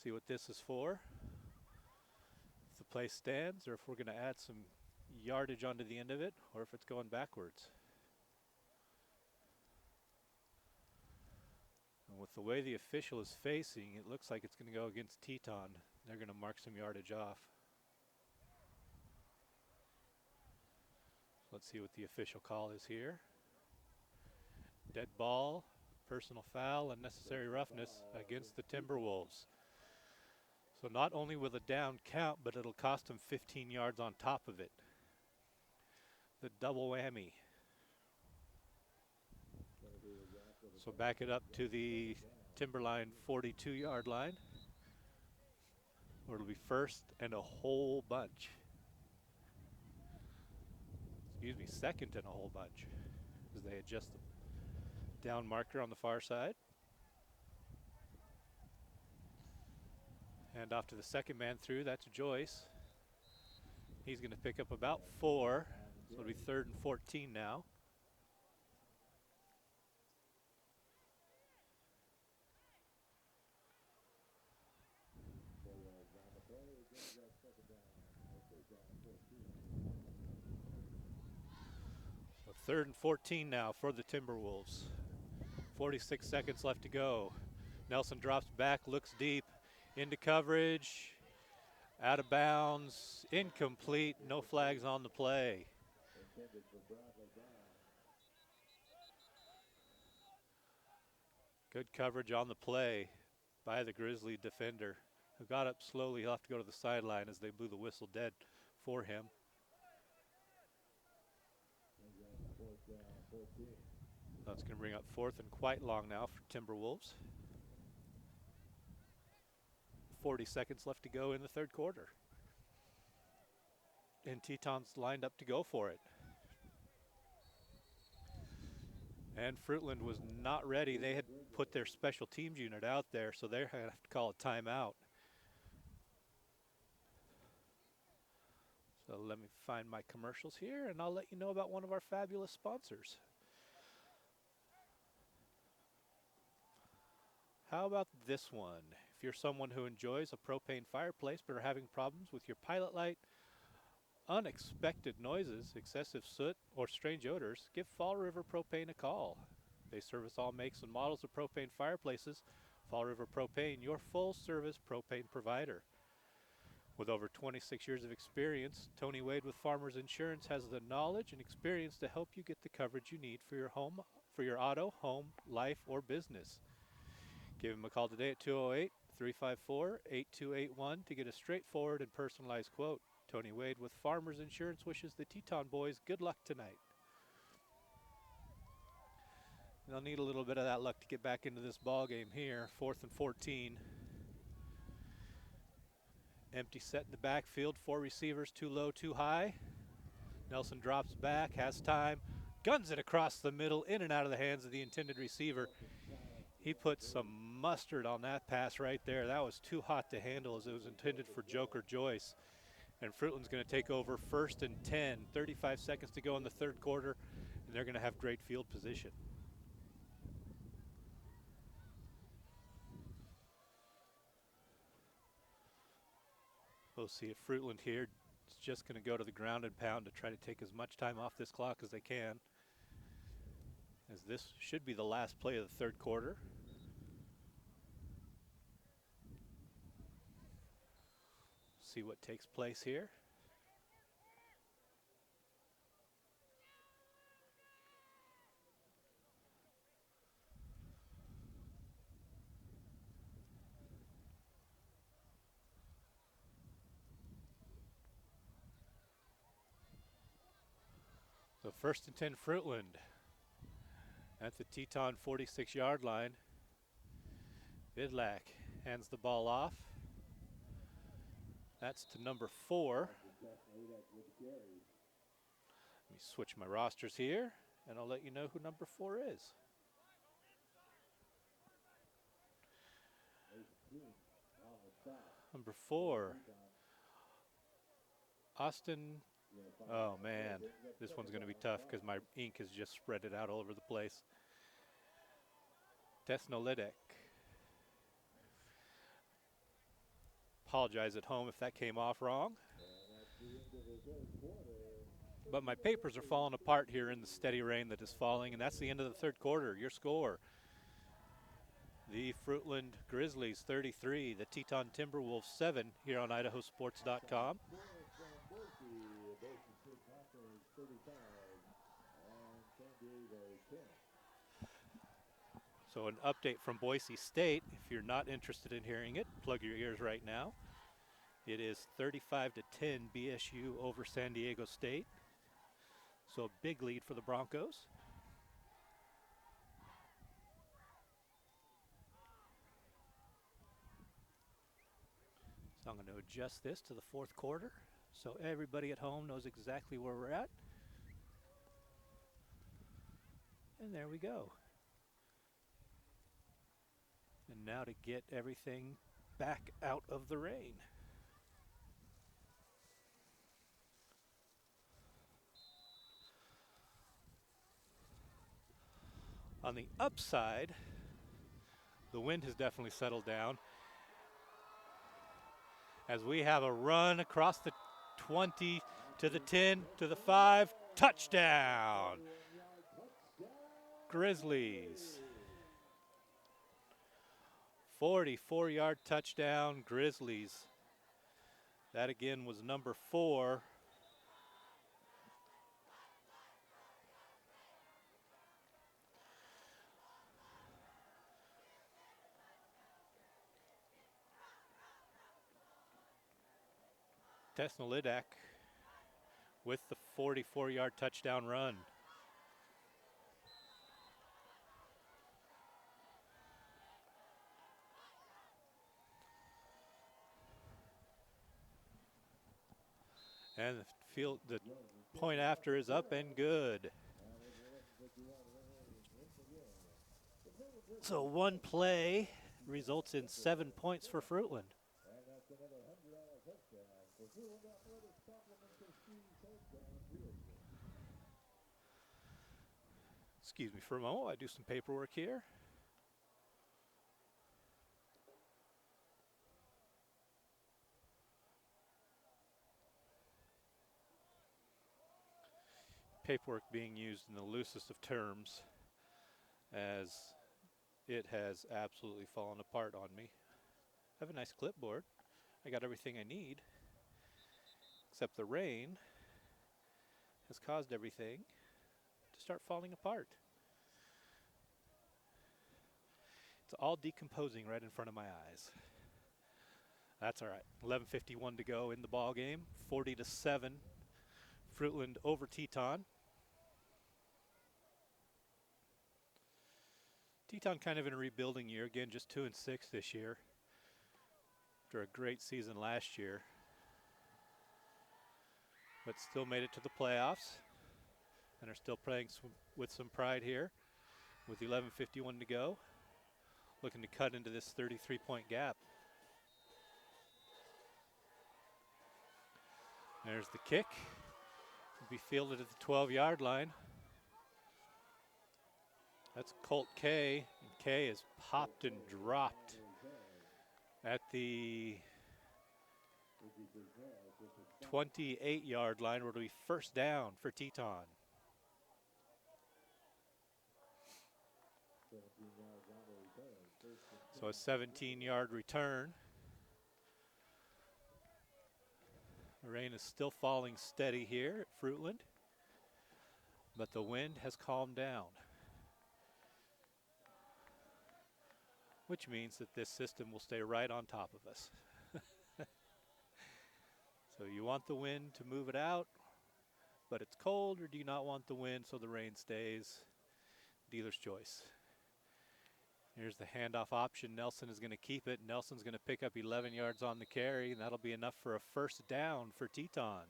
See what this is for. If the play stands, or if we're going to add some yardage onto the end of it, or if it's going backwards. And with the way the official is facing, it looks like it's going to go against Teton. They're going to mark some yardage off. Let's see what the official call is here. Dead ball, personal foul, unnecessary roughness against the Timberwolves. So not only will the down count, but it'll cost them 15 yards on top of it. The double whammy. So back it up to the Timberline 42-yard line, where it'll be first and a whole bunch. Excuse me, second and a whole bunch, as they adjust the down marker on the far side. Hand off to the second man through, that's Joyce. He's going to pick up about 4, so it'll be 3rd and 14 now. So 3rd and 14 now for the Timberwolves. 46 seconds left to go. Nelson drops back, looks deep, into coverage, out of bounds, incomplete, no flags on the play. Good coverage on the play by the Grizzly defender, who got up slowly. He'll have to go to the sideline as they blew the whistle dead for him. That's going to bring up 4th and quite long now for Timberwolves. 40 seconds left to go in the 3rd quarter. And Teton's lined up to go for it. And Fruitland was not ready. They had put their special teams unit out there, so they're going to have to call a timeout. So let me find my commercials here, and I'll let you know about one of our fabulous sponsors. How about this one? If you're someone who enjoys a propane fireplace but are having problems with your pilot light, unexpected noises, excessive soot, or strange odors, give Fall River Propane a call. They service all makes and models of propane fireplaces. Fall River Propane, your full-service propane provider. With over 26 years of experience, Tony Wade with Farmers Insurance has the knowledge and experience to help you get the coverage you need for your home, for your auto, home, life, or business. Give him a call today at 208-354-8281 to get a straightforward and personalized quote. Tony Wade with Farmers Insurance wishes the Teton boys good luck tonight. They'll need a little bit of that luck to get back into this ball game here. 4th and 14. Empty set in the backfield. 4 receivers, too low, too high. Nelson drops back, has time, guns it across the middle, in and out of the hands of the intended receiver. He put some mustard on that pass right there. That was too hot to handle, as it was intended for Joker Joyce. And Fruitland's going to take over 1st and 10. 35 seconds to go in the 3rd quarter, and they're going to have great field position. We'll see if Fruitland here is just going to go to the ground and pound to try to take as much time off this clock as they can, as this should be the last play of the 3rd quarter. See what takes place here. So 1st and 10 Fruitland at the Teton 46-yard line. Vidlak hands the ball off. That's to number 4. Let me switch my rosters here, and I'll let you know who number 4 is. Number 4, Austin. Oh man, this one's going to be tough because my ink has just spread it out all over the place. Tesnolidek. Apologize at home if that came off wrong. But my papers are falling apart here in the steady rain that is falling, and that's the end of the 3rd quarter. Your score: the Fruitland Grizzlies 33, the Teton Timberwolves 7 here on IdahoSports.com. So an update from Boise State, if you're not interested in hearing it, plug your ears right now. It is 35-10 BSU over San Diego State. So a big lead for the Broncos. So I'm going to adjust this to the fourth quarter so everybody at home knows exactly where we're at. And there we go. And now to get everything back out of the rain. On the upside, the wind has definitely settled down as we have a run across the 20 to the 10 to the 5. Touchdown! Grizzlies. 44-yard touchdown, Grizzlies. That again was number 4. Tesnolidak with the 44-yard touchdown run. And the point after is up and good. So one play results in 7 points for Fruitland. Excuse me for a moment, I do some paperwork here. Paperwork being used in the loosest of terms, as it has absolutely fallen apart on me. I have a nice clipboard. I got everything I need, except the rain has caused everything to start falling apart. It's all decomposing right in front of my eyes. That's all right. 11:51 to go in the ball game. 40-7, Fruitland over Teton. Teton kind of in a rebuilding year again, just 2-6 this year after a great season last year, but still made it to the playoffs and are still playing with some pride here with 11:51 to go, looking to cut into this 33-point gap. There's the kick. It'll be fielded at the 12-yard line. That's Colt K. And K is popped and dropped at the 28-yard line, where it'll be first down for Teton. So a 17-yard return. The rain is still falling steady here at Fruitland, but the wind has calmed down, which means that this system will stay right on top of us. So you want the wind to move it out, but it's cold, or do you not want the wind so the rain stays? Dealer's choice. Here's the handoff option. Nelson is going to keep it. Nelson's going to pick up 11 yards on the carry, and that'll be enough for a first down for Teton.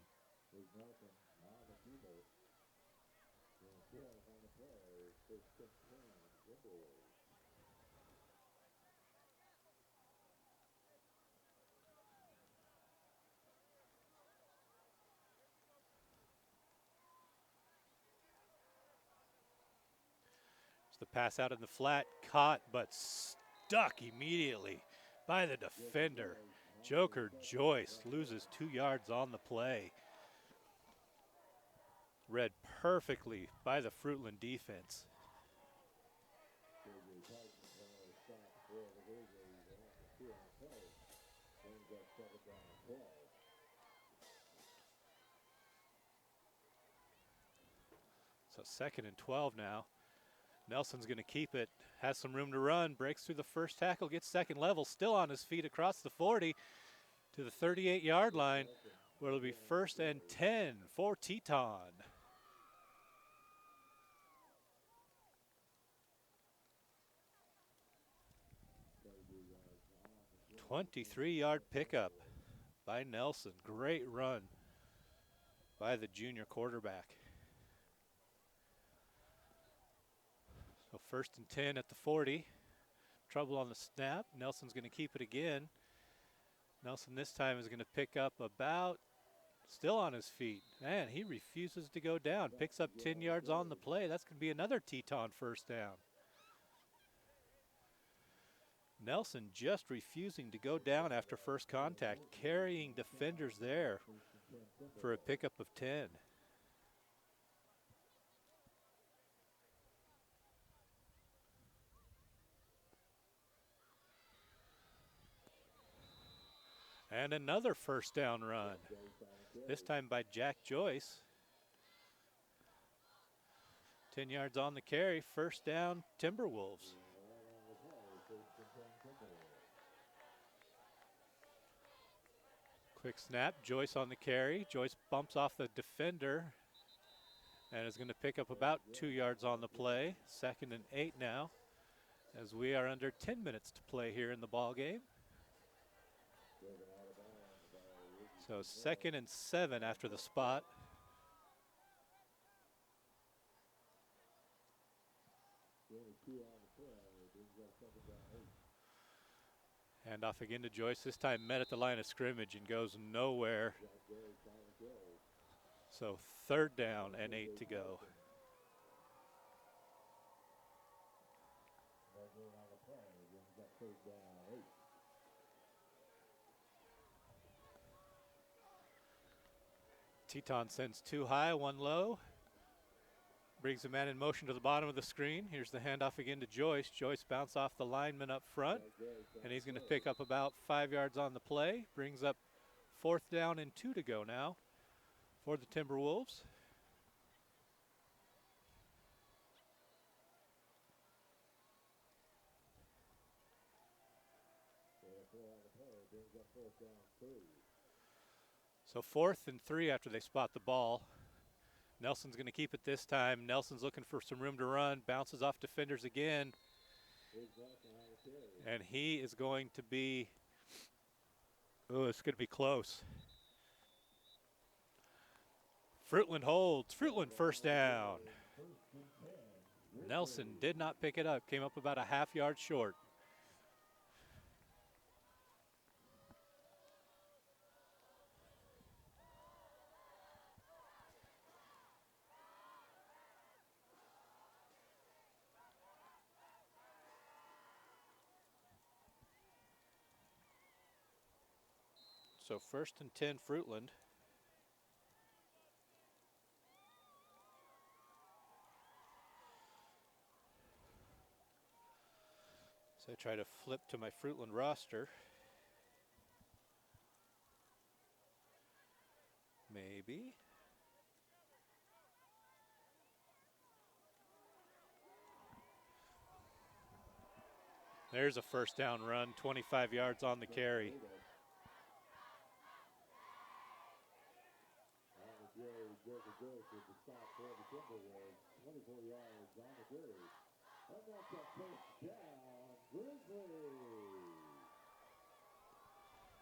The pass out in the flat, caught but stuck immediately by the defender. Joker Joyce loses 2 yards on the play. Read perfectly by the Fruitland defense. So 2nd and 12 now. Nelson's going to keep it, has some room to run, breaks through the first tackle, gets second level, still on his feet across the 40 to the 38-yard line, where it'll be 1st and 10 for Teton. A 23-yard pickup by Nelson. Great run by the junior quarterback. So 1st and 10 at the 40. Trouble on the snap. Nelson's going to keep it again. Nelson this time is going to pick up about, still on his feet. Man, he refuses to go down. Picks up 10 yards on the play. That's going to be another Teton 1st down. Nelson just refusing to go down after first contact, carrying defenders there for a pickup of 10. And another 1st down run, this time by Jack Joyce. 10 yards on the carry, 1st down, Timberwolves. Quick snap, Joyce on the carry. Joyce bumps off the defender and is going to pick up about 2 yards on the play. 2nd and 8 now, as we are under 10 minutes to play here in the ball game. So 2nd and 7 after the spot. Hand off again to Joyce, this time met at the line of scrimmage and goes nowhere. So 3rd down and 8 to go. Teton sends 2 high, 1 low. Brings the man in motion to the bottom of the screen. Here's the handoff again to Joyce. Joyce bounce off the lineman up front, and he's going to pick up about 5 yards on the play. Brings up 4th down and 2 to go now for the Timberwolves. So 4th and 3 after they spot the ball. Nelson's going to keep it this time. Nelson's looking for some room to run, bounces off defenders again. And he is going to be, it's going to be close. Fruitland holds. Fruitland 1st down. Nelson did not pick it up, came up about a half yard short. So 1st and 10, Fruitland. So I try to flip to my Fruitland roster. Maybe. There's a 1st down run, 25 yards on the carry.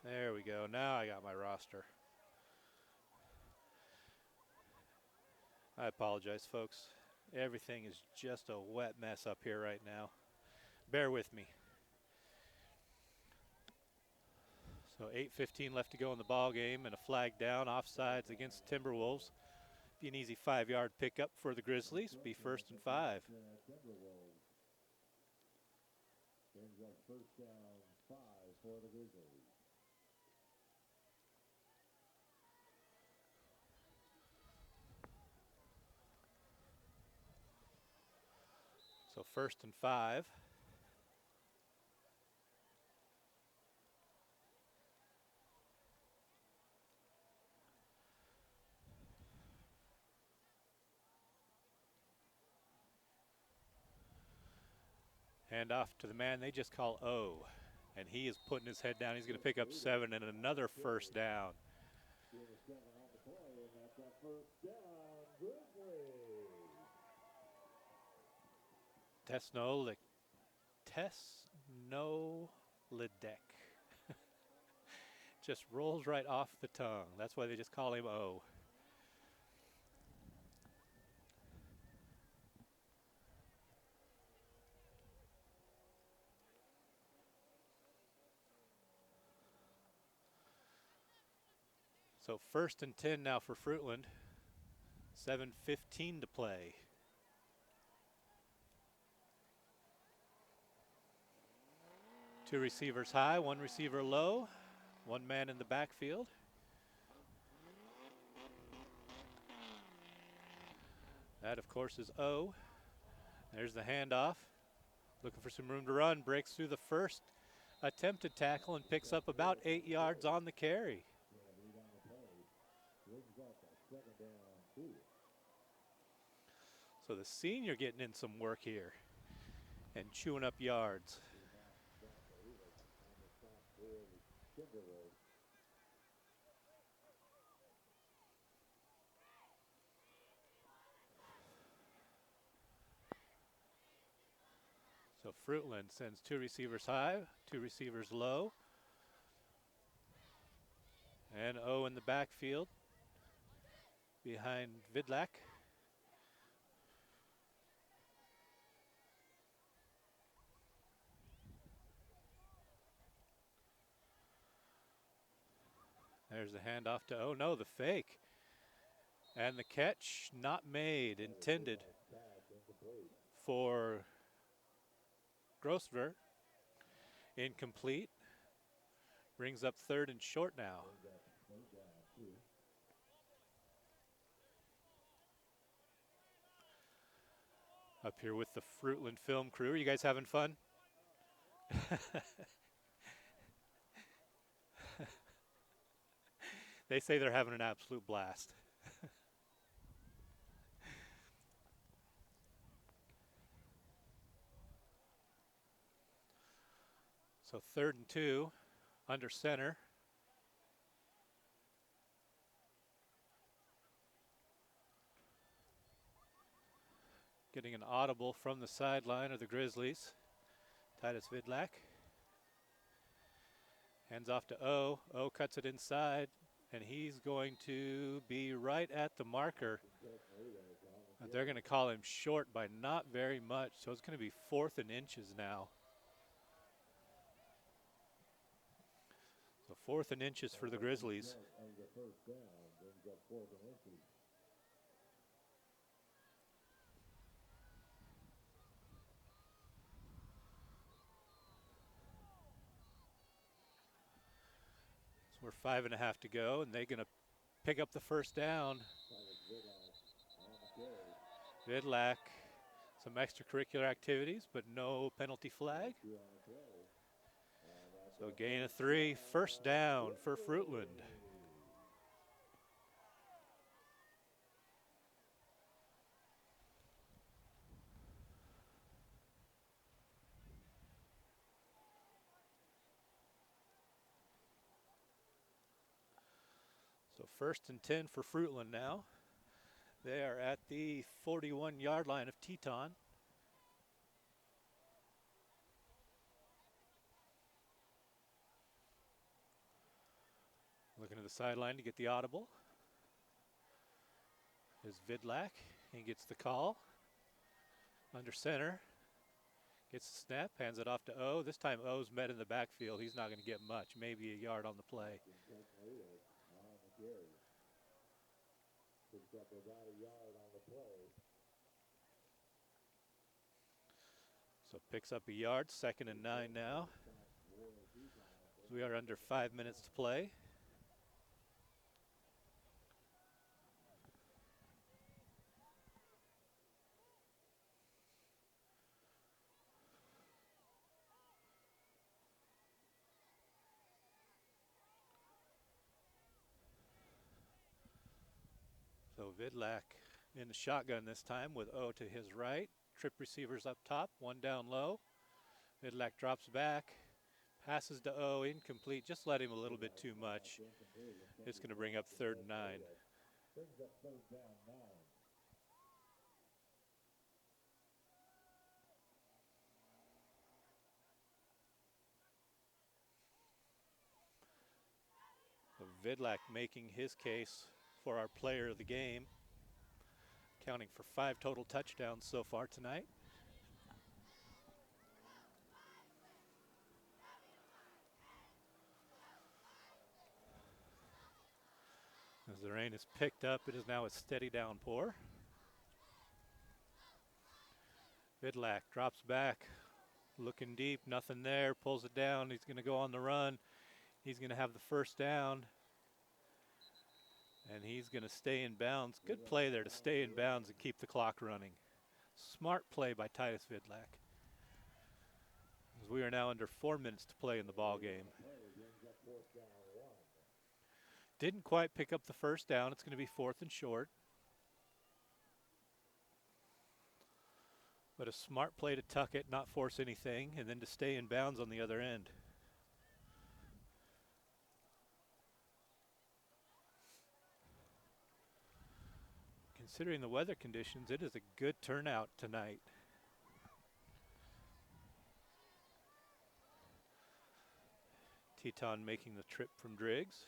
There we go. Now I got my roster. I apologize, folks. Everything is just a wet mess up here right now. Bear with me. So 8:15 left to go in the ball game, and a flag down, offsides against Timberwolves. Be an easy 5-yard pickup for the Grizzlies. Be 1st and 5. So 1st and 5. Hand off to the man they just call O. And he is putting his head down. He's going to pick up 7 and another first down. Tesnolidek. Just rolls right off the tongue. That's why they just call him O. So 1st and 10 now for Fruitland. 7:15 to play. Two receivers high, one receiver low, one man in the backfield. That, of course, is O. There's the handoff. Looking for some room to run. Breaks through the first attempted tackle and picks up about 8 yards on the carry. So the senior getting in some work here and chewing up yards. So Fruitland sends two receivers high, two receivers low. And O in the backfield behind Vidlak. There's the handoff to O. No, the fake. And the catch not made, intended for Grossver. Incomplete. Brings up 3rd and short now. Up here with the Fruitland film crew. Are you guys having fun? They say they're having an absolute blast. So 3rd and 2, under center. Getting an audible from the sideline of the Grizzlies. Titus Vidlak. Hands off to O. O cuts it inside, and he's going to be right at the marker. They're going to call him short by not very much, so it's going to be 4th and inches now. So 4th and inches for the Grizzlies. So we're 5.5 to go, and they're going to pick up the first down. Vidlak, some extracurricular activities, but no penalty flag. So gain of 3, first down for Fruitland. So 1st and 10 for Fruitland now. They are at the 41-yard line of Teton. Looking to the sideline to get the audible. Is Vidlak. He gets the call. Under center. Gets the snap, hands it off to O. This time O's met in the backfield. He's not going to get much, maybe a yard on the play. So picks up a yard, 2nd and 9 now. We are under 5 minutes to play. So Vidlak in the shotgun this time with O to his right. Trip receivers up top, one down low. Vidlak drops back, passes to O, incomplete. Just let him a little bit too much. It's going to bring up 3rd and 9. So Vidlak making his case for our player of the game, counting for 5 total touchdowns so far tonight. As the rain is picked up, it is now a steady downpour. Vidlak drops back, looking deep, nothing there, pulls it down. He's going to go on the run. He's going to have the 1st down. And he's going to stay in bounds. Good play there to stay in bounds and keep the clock running. Smart play by Titus Vidlak. As we are now under 4 minutes to play in the ball game. Didn't quite pick up the 1st down. It's going to be 4th and short. But a smart play to tuck it, not force anything, and then to stay in bounds on the other end. Considering the weather conditions, it is a good turnout tonight. Teton making the trip from Driggs.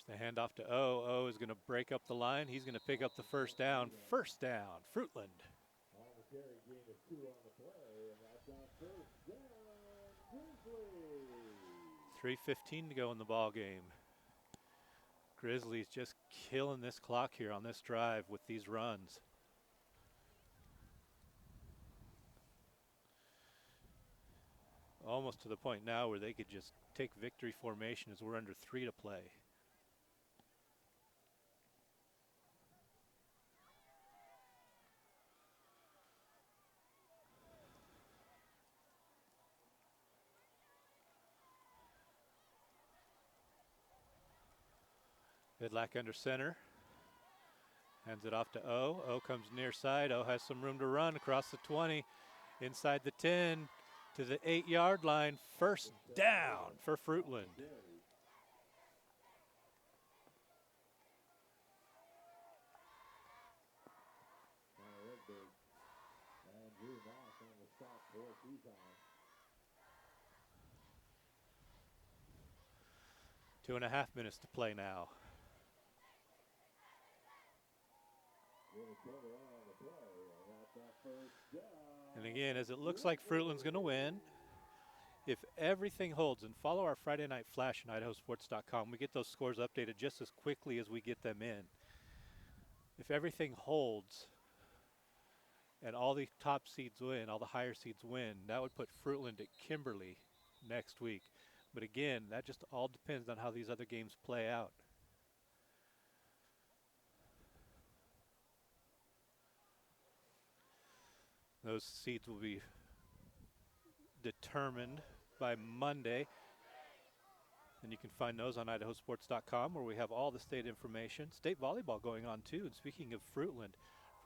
There's the handoff to O. O is going to break up the line. He's going to pick up the 1st down. 1st down, Fruitland. 3:15 to go in the ball game. Grizzlies just killing this clock here on this drive with these runs. Almost to the point now where they could just take victory formation as we're under 3 to play. Vidlak under center. Hands it off to O. O comes near side. O has some room to run across the 20, inside the 10, to the 8-yard line. 1st down for Fruitland. Two and a half minutes to play now. And again, as it looks like Fruitland's going to win, if everything holds, and follow our Friday Night Flash on IdahoSports.com, we get those scores updated just as quickly as we get them in. If everything holds and all the top seeds win, all the higher seeds win, that would put Fruitland at Kimberly next week. But again, that just all depends on how these other games play out. Those seeds will be determined by Monday. And you can find those on IdahoSports.com, where we have all the state information. State volleyball going on too. And speaking of Fruitland,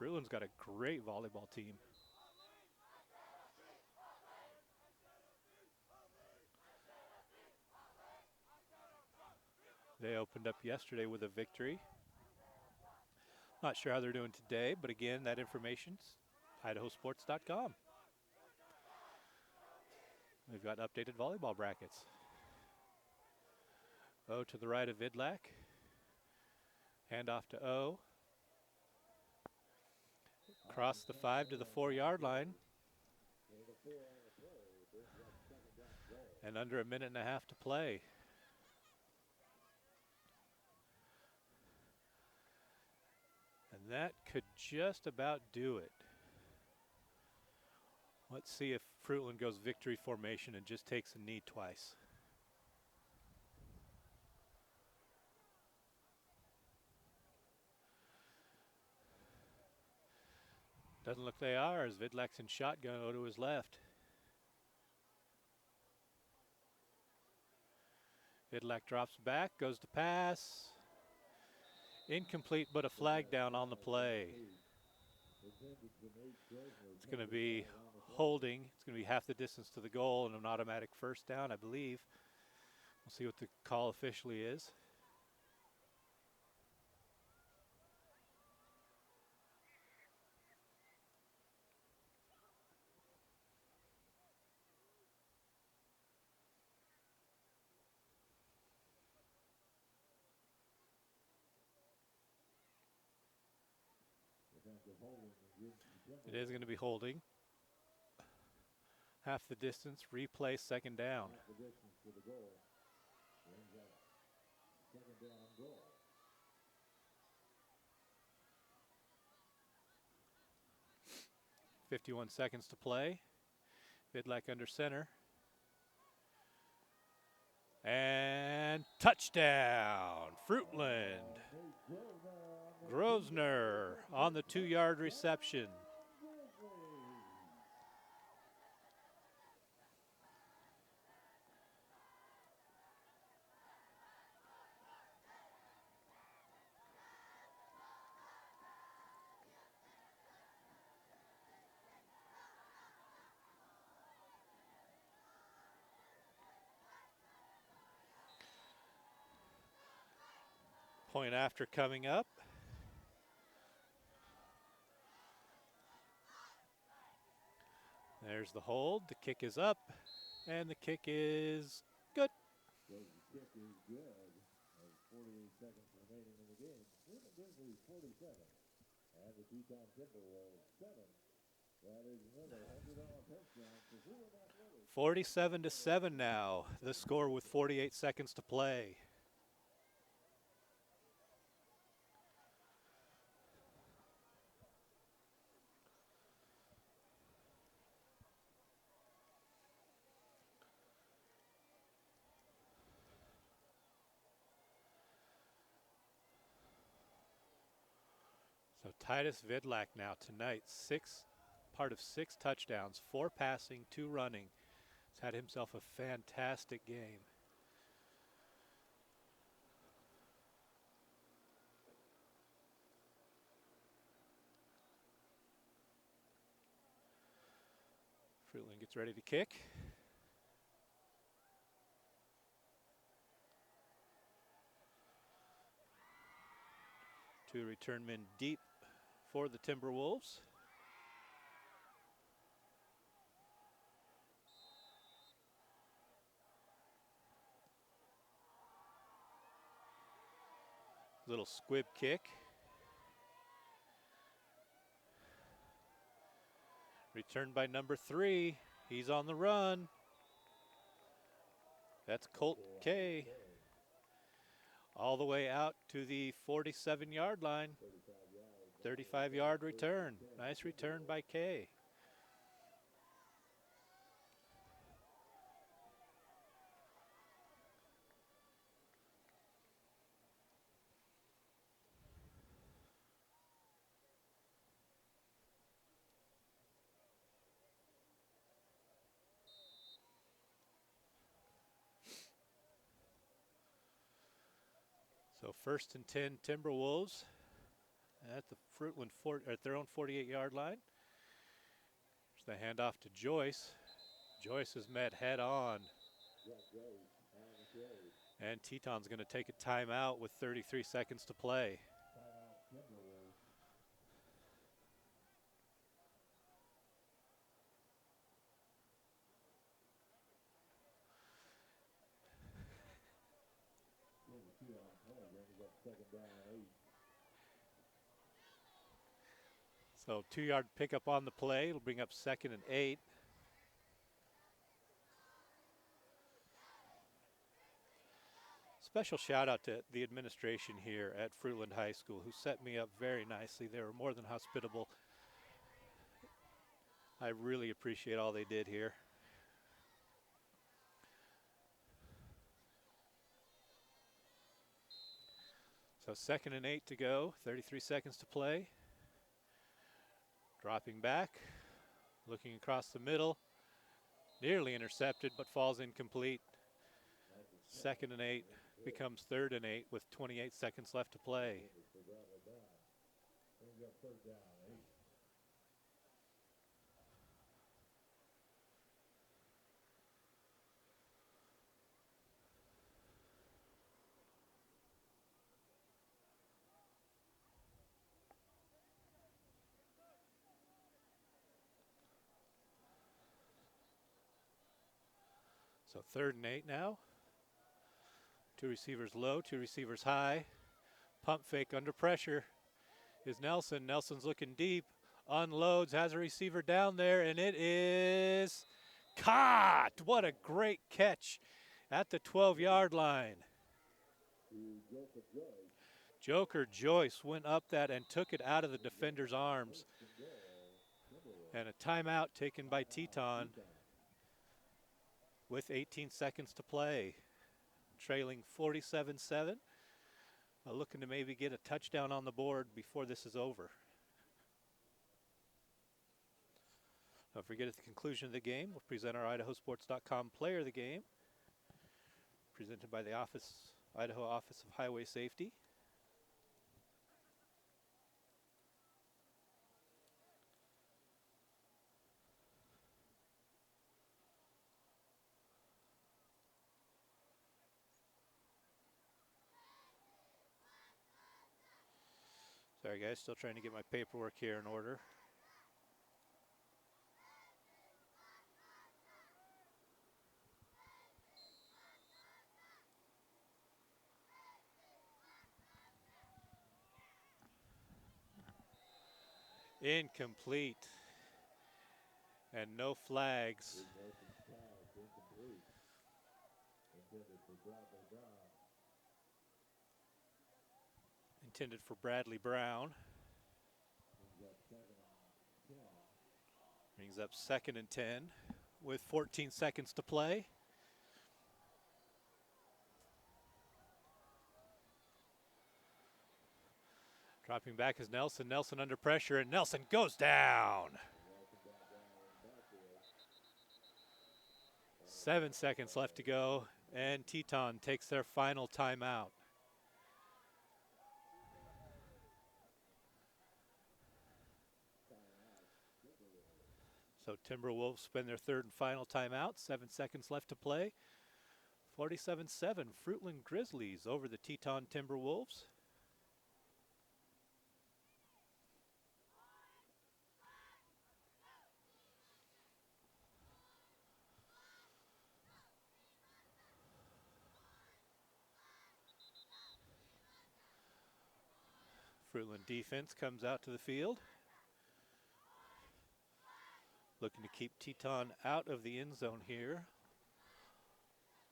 Fruitland's got a great volleyball team. They opened up yesterday with a victory. Not sure how they're doing today, but again, that information's IdahoSports.com. We've got updated volleyball brackets. O to the right of Vidlak. Handoff to O. Across the 5 to the 4-yard line. And under a minute and a half to play. And that could just about do it. Let's see if Fruitland goes victory formation and just takes a knee twice. Doesn't look they are, as Vidlak's in shotgun. O to his left. Vidlak drops back, goes to pass. Incomplete, but a flag down on the play. It's going to be holding. It's going to be half the distance to the goal and an automatic first down, I believe. We'll see what the call officially is. It is going to be holding. Half the distance, replay, second down. .51 seconds to play. Vidlac under center. And touchdown, Fruitland. Grosvenor on the 2-yard reception. Point after coming up. There's the hold. The kick is up, and the kick is good. The kick is good. 48 seconds remaining in the game. Fruitland Grizzlies 47, and the Teton Timberwolves 7. That is another $100 touchdown for Fruitland Athletics. 47-7 now. The score with 48 seconds to play. So Titus Vidlac now tonight, part of 6 touchdowns, 4 passing, 2 running. He's had himself a fantastic game. Fruitland gets ready to kick. Two return men deep for the Timberwolves. Little squib kick. Returned by number 3. He's on the run. That's Colt K. All the way out to the 47-yard line. 35-yard return. Nice return by K. So 1st and 10 Timberwolves at the Fruitland at their own 48-yard line. There's the handoff to Joyce. Joyce is met head on. And Teton's going to take a timeout with 33 seconds to play. So 2-yard pickup on the play. It'll bring up 2nd and 8. Special shout out to the administration here at Fruitland High School who set me up very nicely. They were more than hospitable. I really appreciate all they did here. So 2nd and 8 to go, 33 seconds to play. Dropping back, looking across the middle. Nearly intercepted, but falls incomplete. 2nd and 8 becomes 3rd and 8 with 28 seconds left to play. brings up third down, 8. So 3rd and 8 now. 2 receivers low, 2 receivers high. Pump fake under pressure is Nelson. Nelson's looking deep, unloads, has a receiver down there, and it is caught. What a great catch at the 12-yard line. Joker Joyce went up that and took it out of the defender's arms. And a timeout taken by Teton with 18 seconds to play. Trailing 47-7. Looking to maybe get a touchdown on the board before this is over. Don't forget, at the conclusion of the game, we'll present our IdahoSports.com player of the game, presented by the Idaho Office of Highway Safety. Sorry guys, still trying to get my paperwork here in order. Incomplete. And no flags. Intended for Bradley Brown. Brings up 2nd and 10 with 14 seconds to play. Dropping back is Nelson. Nelson under pressure, and Nelson goes down. 7 seconds left to go, and Teton takes their final timeout. So Timberwolves spend their 3rd and final timeout. 7 seconds left to play. 47-7, Fruitland Grizzlies over the Teton Timberwolves. Fruitland defense comes out to the field, looking to keep Teton out of the end zone here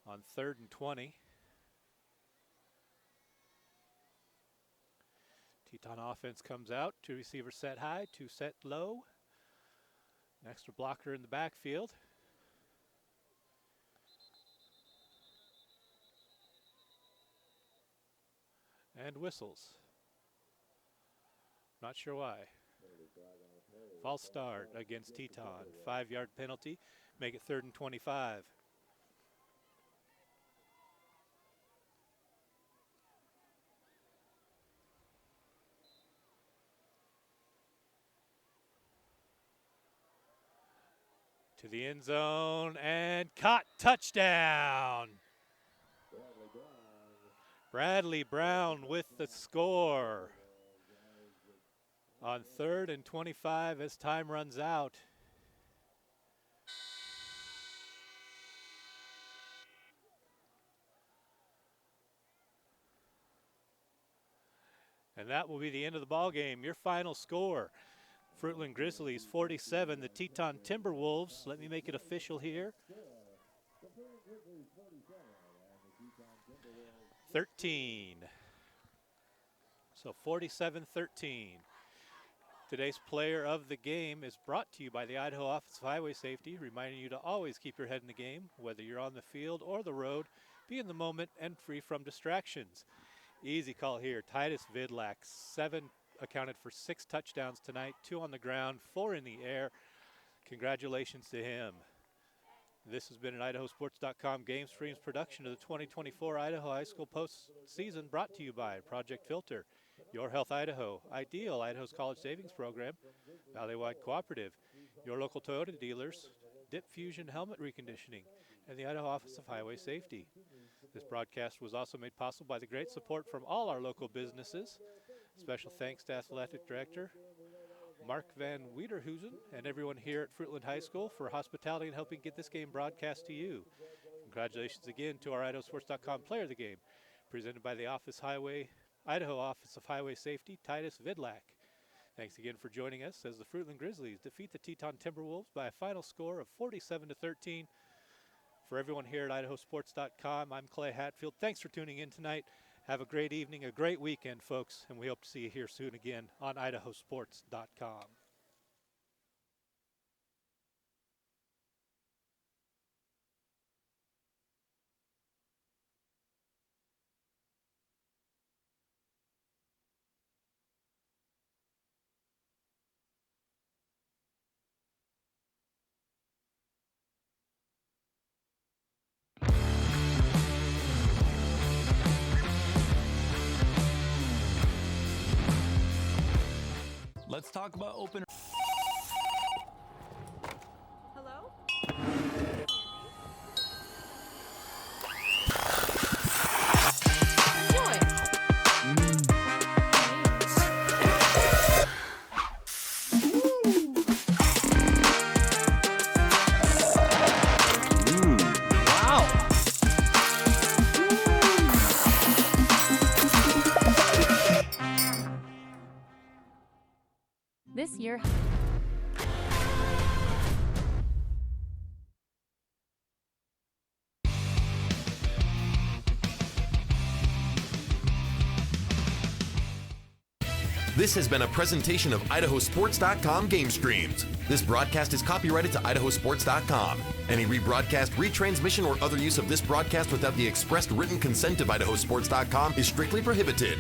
on 3rd and 20. Teton offense comes out, 2 receivers set high, 2 set low. An extra blocker in the backfield. And whistles. Not sure why. False start against Teton. 5-yard penalty. Make it 3rd and 25. To the end zone and caught. Touchdown. Bradley Brown with the score on 3rd and 25 as time runs out. And that will be the end of the ball game. Your final score: Fruitland Grizzlies 47, the Teton Timberwolves. Let me make it official here. 13. So 47-13. Today's player of the game is brought to you by the Idaho Office of Highway Safety, reminding you to always keep your head in the game, whether you're on the field or the road. Be in the moment and free from distractions. Easy call here. Titus Vidlac, accounted for 6 touchdowns tonight, 2 on the ground, 4 in the air. Congratulations to him. This has been an IdahoSports.com GameStreams production of the 2024 Idaho High School postseason, brought to you by Project Filter. Your Health Idaho, Ideal, Idaho's college savings program, Valley-wide Cooperative, your local Toyota dealers, Dip Fusion Helmet Reconditioning, and the Idaho Office of Highway Safety. This broadcast was also made possible by the great support from all our local businesses. Special thanks to Athletic Director Mark Van Wiederhuizen and everyone here at Fruitland High School for hospitality and helping get this game broadcast to you. Congratulations again to our IdahoSports.com player of the game, presented by the Idaho Office of Highway Safety, Titus Vidlak. Thanks again for joining us as the Fruitland Grizzlies defeat the Teton Timberwolves by a final score of 47-13. For everyone here at IdahoSports.com, I'm Clay Hatfield. Thanks for tuning in tonight. Have a great evening, a great weekend, folks, and we hope to see you here soon again on IdahoSports.com. Let's talk about open. Hello? This year. This has been a presentation of IdahoSports.com GameStreams. This broadcast is copyrighted to IdahoSports.com. Any rebroadcast, retransmission, or other use of this broadcast without the expressed written consent of IdahoSports.com is strictly prohibited.